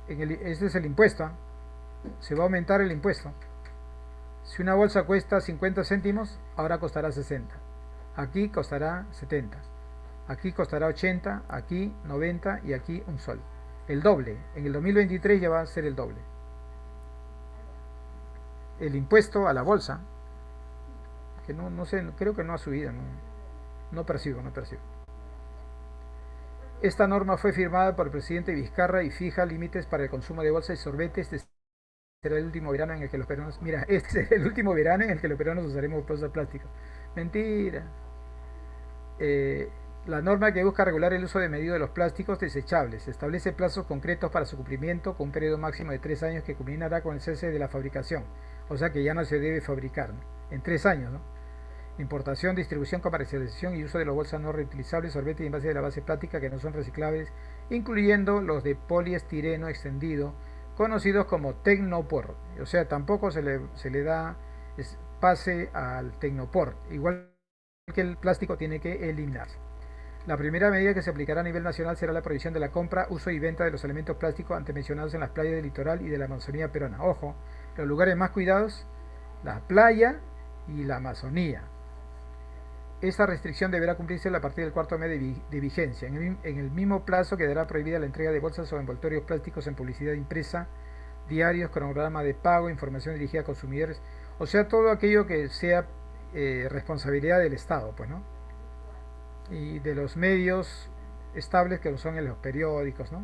Este es el impuesto, ¿eh? Se va a aumentar el impuesto. Si una bolsa cuesta 50 céntimos, ahora costará 60. Aquí costará 70. Aquí costará 80, aquí 90 y aquí un sol. El doble. En el 2023 ya va a ser el doble. El impuesto a la bolsa, que no sé, creo que no ha subido, no percibo. Esta norma fue firmada por el presidente Vizcarra y fija límites para el consumo de bolsas y sorbetes. Este será el último verano en el que los peruanos... Mira, este será el último verano en el que los peruanos usaremos bolsas plásticas. Mentira. La norma que busca regular el uso de medido de los plásticos desechables establece plazos concretos para su cumplimiento con un periodo máximo de 3 años que culminará con el cese de la fabricación. O sea que ya no se debe fabricar, ¿no? En 3 años, ¿no? Importación, distribución, comercialización y uso de las bolsas no reutilizables, sorbetes y envases de la base plástica que no son reciclables, incluyendo los de poliestireno extendido, conocidos como Tecnopor. O sea, tampoco se le da pase al Tecnopor. Igual que el plástico tiene que eliminarse. La primera medida que se aplicará a nivel nacional será la prohibición de la compra, uso y venta de los elementos plásticos antes mencionados en las playas del litoral y de la Amazonía peruana. Ojo, los lugares más cuidados, la playa y la Amazonía. Esta restricción deberá cumplirse a partir del cuarto mes de vigencia. En el mismo plazo quedará prohibida la entrega de bolsas o envoltorios plásticos en publicidad impresa, diarios, cronograma de pago, información dirigida a consumidores. O sea, todo aquello que sea responsabilidad del Estado, pues, ¿no? Y de los medios estables que lo son en los periódicos, ¿no?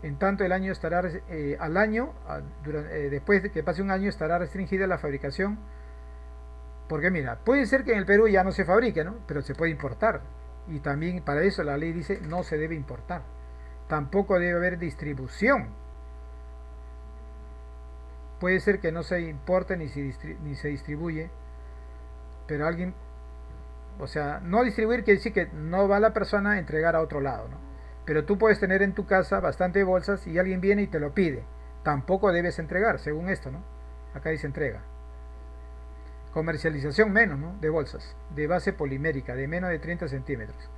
En tanto, el año estará después de que pase un año estará restringida la fabricación, porque mira, puede ser que en el Perú ya no se fabrique, ¿no? Pero se puede importar, y también para eso la ley dice no se debe importar, tampoco debe haber distribución. Puede ser que no se importe ni se distribuye, pero alguien, o sea, no distribuir quiere decir que no va la persona a entregar a otro lado, ¿no? Pero tú puedes tener en tu casa bastante bolsas y alguien viene y te lo pide. Tampoco debes entregar, según esto, ¿no? Acá dice entrega. Comercialización menos, ¿no? De bolsas de base polimérica de menos de 30 centímetros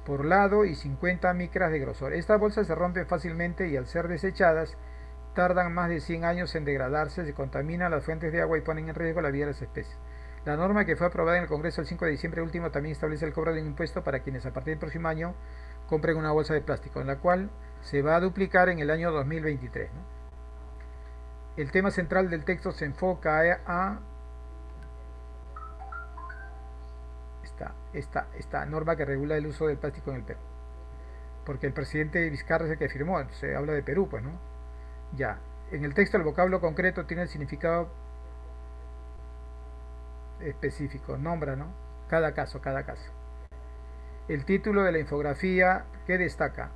por lado y 50 micras de grosor. Estas bolsas se rompen fácilmente y al ser desechadas tardan más de 100 años en degradarse, se contaminan las fuentes de agua y ponen en riesgo la vida de las especies. La norma que fue aprobada en el Congreso el 5 de diciembre último también establece el cobro de un impuesto para quienes a partir del próximo año compren una bolsa de plástico, en la cual se va a duplicar en el año 2023, ¿no? El tema central del texto se enfoca a esta norma que regula el uso del plástico en el Perú. Porque el presidente Vizcarra es el que firmó, se habla de Perú, pues, ¿no? Ya, en el texto el vocablo concreto tiene el significado específico, nombra, ¿no? Cada caso, cada caso. El título de la infografía, ¿qué destaca?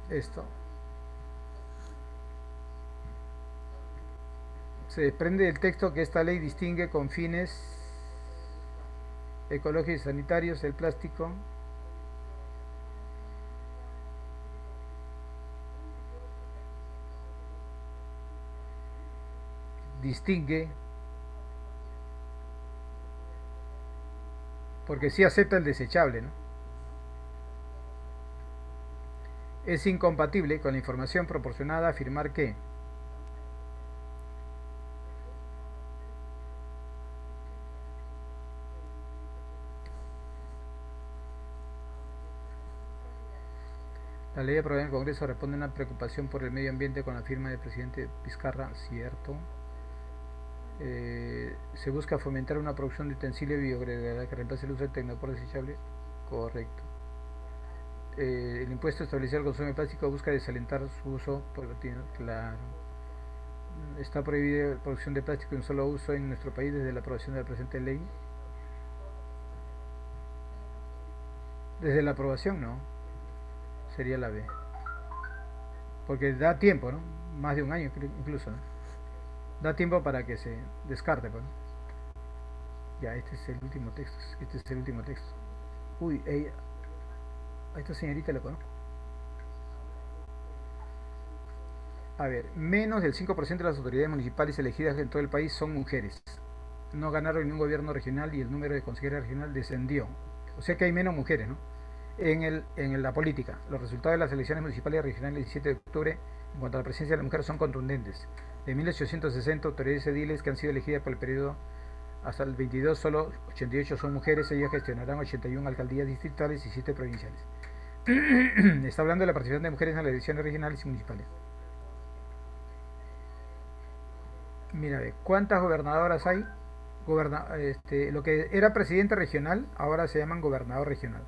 Esto. Se desprende del texto que esta ley distingue con fines ecológicos y sanitarios el plástico distingue porque sí acepta el desechable, ¿no? Es incompatible con la información proporcionada afirmar que la ley aprobada en el Congreso responde a una preocupación por el medio ambiente con la firma del presidente Vizcarra, cierto. Se busca fomentar una producción de utensilios biodegradable que reemplace el uso del tecnopor desechable, correcto. El impuesto establecido al consumo de plástico busca desalentar su uso paulatino, claro. Está prohibida la producción de plástico de un solo uso en nuestro país desde la aprobación de la presente ley. Desde la aprobación no, sería la B. Porque da tiempo, ¿no? Más de un año incluso, ¿no? Da tiempo para que se descarte, pues, ¿no? Ya, este es el último texto. Este es el último texto. Uy, a esta señorita la conozco. A ver, menos del 5% de las autoridades municipales elegidas en todo el país son mujeres. No ganaron ningún gobierno regional y el número de consejeras regional descendió. O sea que hay menos mujeres, ¿no? En la política. Los resultados de las elecciones municipales y regionales del 17 de octubre en cuanto a la presencia de la mujer son contundentes. De 1860 autoridades ediles que han sido elegidas por el periodo hasta el 22, solo 88 son mujeres. Ellas gestionarán 81 alcaldías distritales y 7 provinciales. Está hablando de la participación de mujeres en las elecciones regionales y municipales. Mira, ¿cuántas gobernadoras hay? Lo que era presidente regional, ahora se llaman gobernador regional.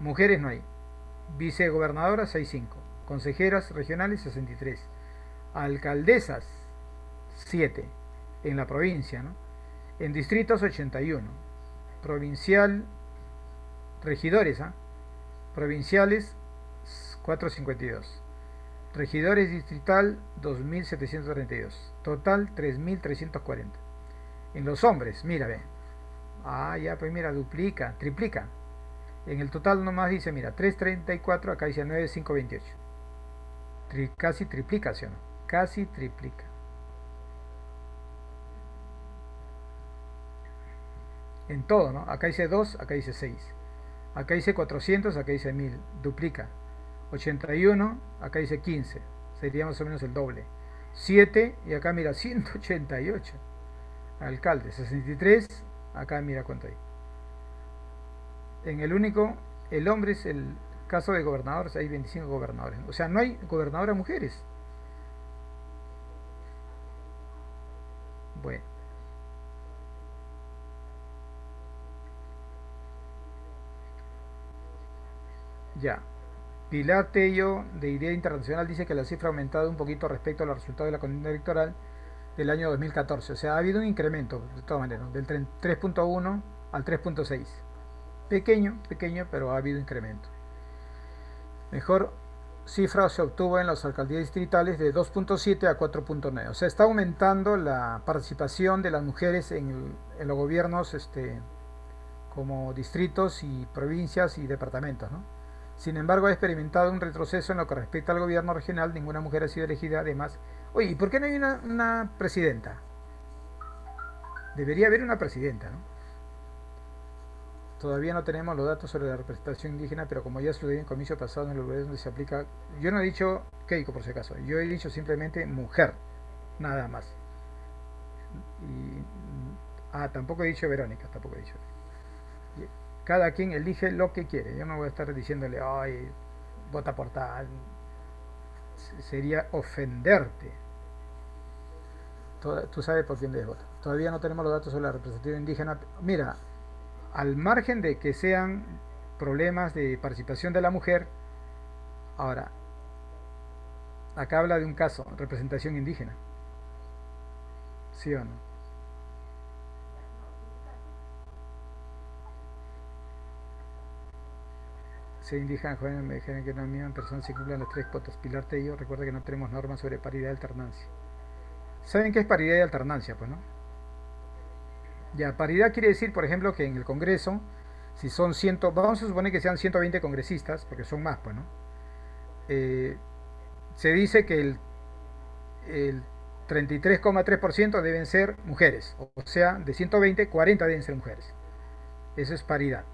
Mujeres no hay. Vicegobernadoras hay 5. Consejeras regionales 63. Alcaldesas 7 en la provincia, ¿no? En distritos 81. Provincial, regidores, ¿ah? Provinciales 452. Regidores distrital 2732. Total 3340. En los hombres, mira, ve. Ah, ya, pues mira, duplica, triplica. En el total nomás dice, mira, 334, acá dice 9528. Casi triplica, ¿sí o no? Casi triplica. En todo, ¿no? Acá dice 2, acá dice 6. Acá dice 400, acá dice 1000. Duplica. 81, acá dice 15. Sería más o menos el doble. 7, y acá mira, 188. Alcalde, 63, acá mira cuánto hay. En el hombre es el caso de gobernadores, hay 25 gobernadores. O sea, no hay gobernadoras mujeres. Bueno. Ya. Pilar Tello, de Idea Internacional, dice que la cifra ha aumentado un poquito respecto a los resultados de la contienda electoral del año 2014. O sea, ha habido un incremento, de todas maneras, del 3.1 al 3.6. Pequeño, pero ha habido incremento. Mejor cifra se obtuvo en las alcaldías distritales de 2.7 a 4.9. O sea, está aumentando la participación de las mujeres en los gobiernos como distritos y provincias y departamentos, ¿no? Sin embargo, ha experimentado un retroceso en lo que respecta al gobierno regional. Ninguna mujer ha sido elegida, además. Oye, ¿y por qué no hay una presidenta? Debería haber una presidenta, ¿no? Todavía no tenemos los datos sobre la representación indígena, pero como ya estudié en comicio pasado en los lugares donde se aplica, yo no he dicho Keiko por si acaso, yo he dicho simplemente mujer, nada más. Y, tampoco he dicho Verónica, tampoco he dicho. Cada quien elige lo que quiere, yo no voy a estar diciéndole, ay, vota por tal, sería ofenderte. Tú sabes por quién debes votar. Todavía no tenemos los datos sobre la representación indígena. Mira, al margen de que sean problemas de participación de la mujer, ahora, acá habla de un caso, representación indígena. ¿Sí o no? Se indígena, jóvenes, me dijeron que una misma persona se cumplan las tres cuotas. Pilar Tello recuerda que no tenemos normas sobre paridad y alternancia. ¿Saben qué es paridad y alternancia? Pues no. Ya, paridad quiere decir, por ejemplo, que en el Congreso, si son 100, vamos a suponer que sean 120 congresistas, porque son más, pues no. Se dice que el 33,3% deben ser mujeres, o sea, de 120, 40 deben ser mujeres. Eso es paridad.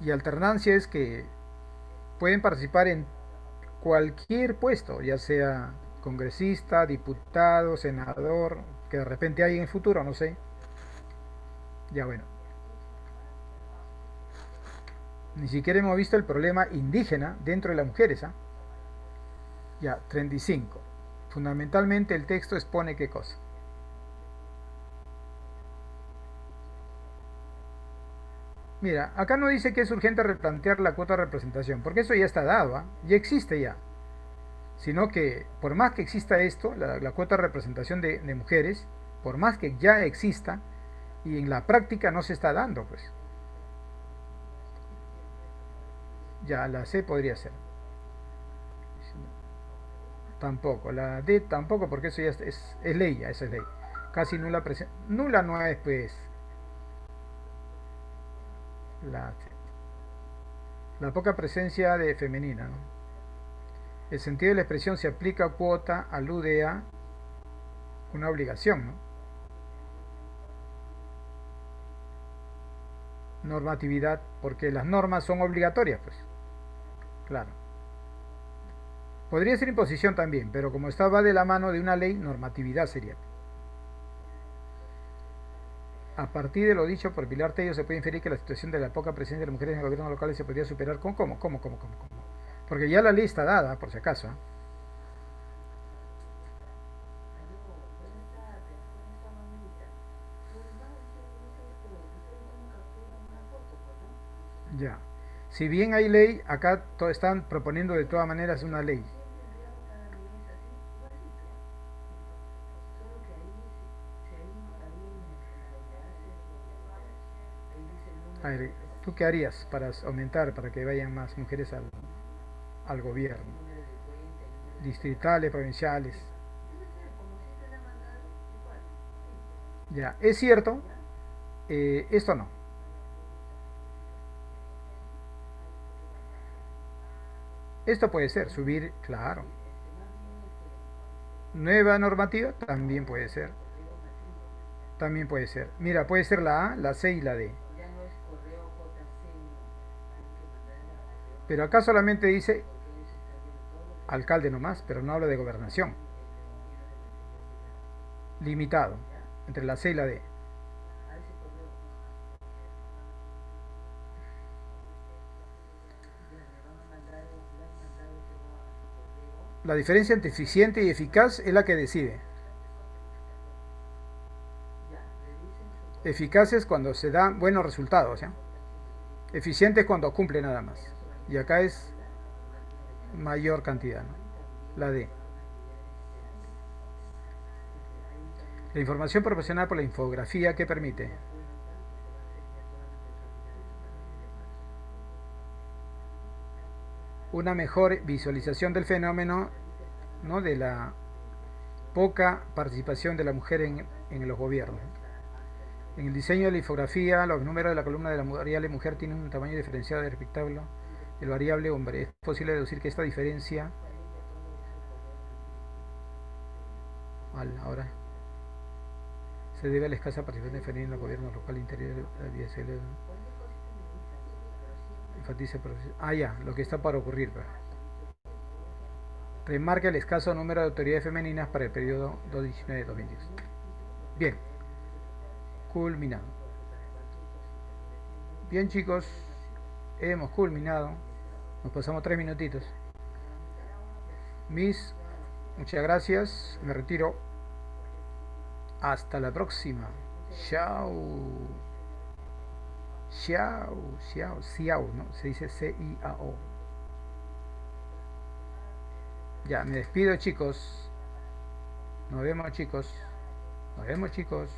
Y alternancia es que pueden participar en cualquier puesto, ya sea congresista, diputado, senador, que de repente hay en el futuro, no sé. Ya bueno. Ni siquiera hemos visto el problema indígena dentro de las mujeres. Ya, 35. Fundamentalmente el texto expone qué cosa. Mira, acá no dice que es urgente replantear la cuota de representación, porque eso ya está dado, ya existe ya. Sino que por más que exista esto, la cuota de representación de mujeres, por más que ya exista, y en la práctica no se está dando, pues. Ya, la C podría ser. Tampoco, la D tampoco, porque eso ya es ley, ya, esa es ley. Casi nula presencia. Nula no es, pues. La, la poca presencia de femenina, ¿no? El sentido de la expresión se aplica a cuota, alude a una obligación, ¿no? Normatividad, porque las normas son obligatorias, pues. Claro. Podría ser imposición también, pero como estaba de la mano de una ley, normatividad sería. A partir de lo dicho por Pilar Tello se puede inferir que la situación de la poca presencia de las mujeres en el gobierno local se podría superar con ¿cómo? Porque ya la ley está dada, por si acaso. Ya. Si bien hay ley, acá están proponiendo de todas maneras una ley. A ver, ¿tú qué harías para aumentar, para que vayan más mujeres al gobierno? Distritales, provinciales. Ya, es cierto, esto no. Esto puede ser, subir, claro. Nueva normativa, también puede ser. También puede ser. Mira, puede ser la A, la C y la D. Pero acá solamente dice alcalde nomás, pero no habla de gobernación. Limitado, entre la C y la D. La diferencia entre eficiente y eficaz es la que decide. Eficaz es cuando se dan buenos resultados, ¿ya? Eficiente es cuando cumple nada más. Y acá es mayor cantidad, ¿no? La D. La información proporcionada por la infografía que permite una mejor visualización del fenómeno, ¿no? De la poca participación de la mujer en los gobiernos. En el diseño de la infografía, los números de la columna de la variable mujer tienen un tamaño diferenciado respectable del variable hombre. Es posible deducir que esta diferencia ahora Se debe a la escasa participación femenina en el gobierno local interior de BSL. Enfatiza el proceso. Ah, ya, lo que está para ocurrir. Pues. Remarca el escaso número de autoridades femeninas para el periodo 2019-2010. Bien, culminado. Bien, chicos, hemos culminado. Nos pasamos 3 minutitos. Miss, muchas gracias. Me retiro. Hasta la próxima. Chao. Xiao, xiao, xiao, ¿no? Se dice C-I-A-O. Ya, me despido, chicos. Nos vemos, chicos. Nos vemos, chicos.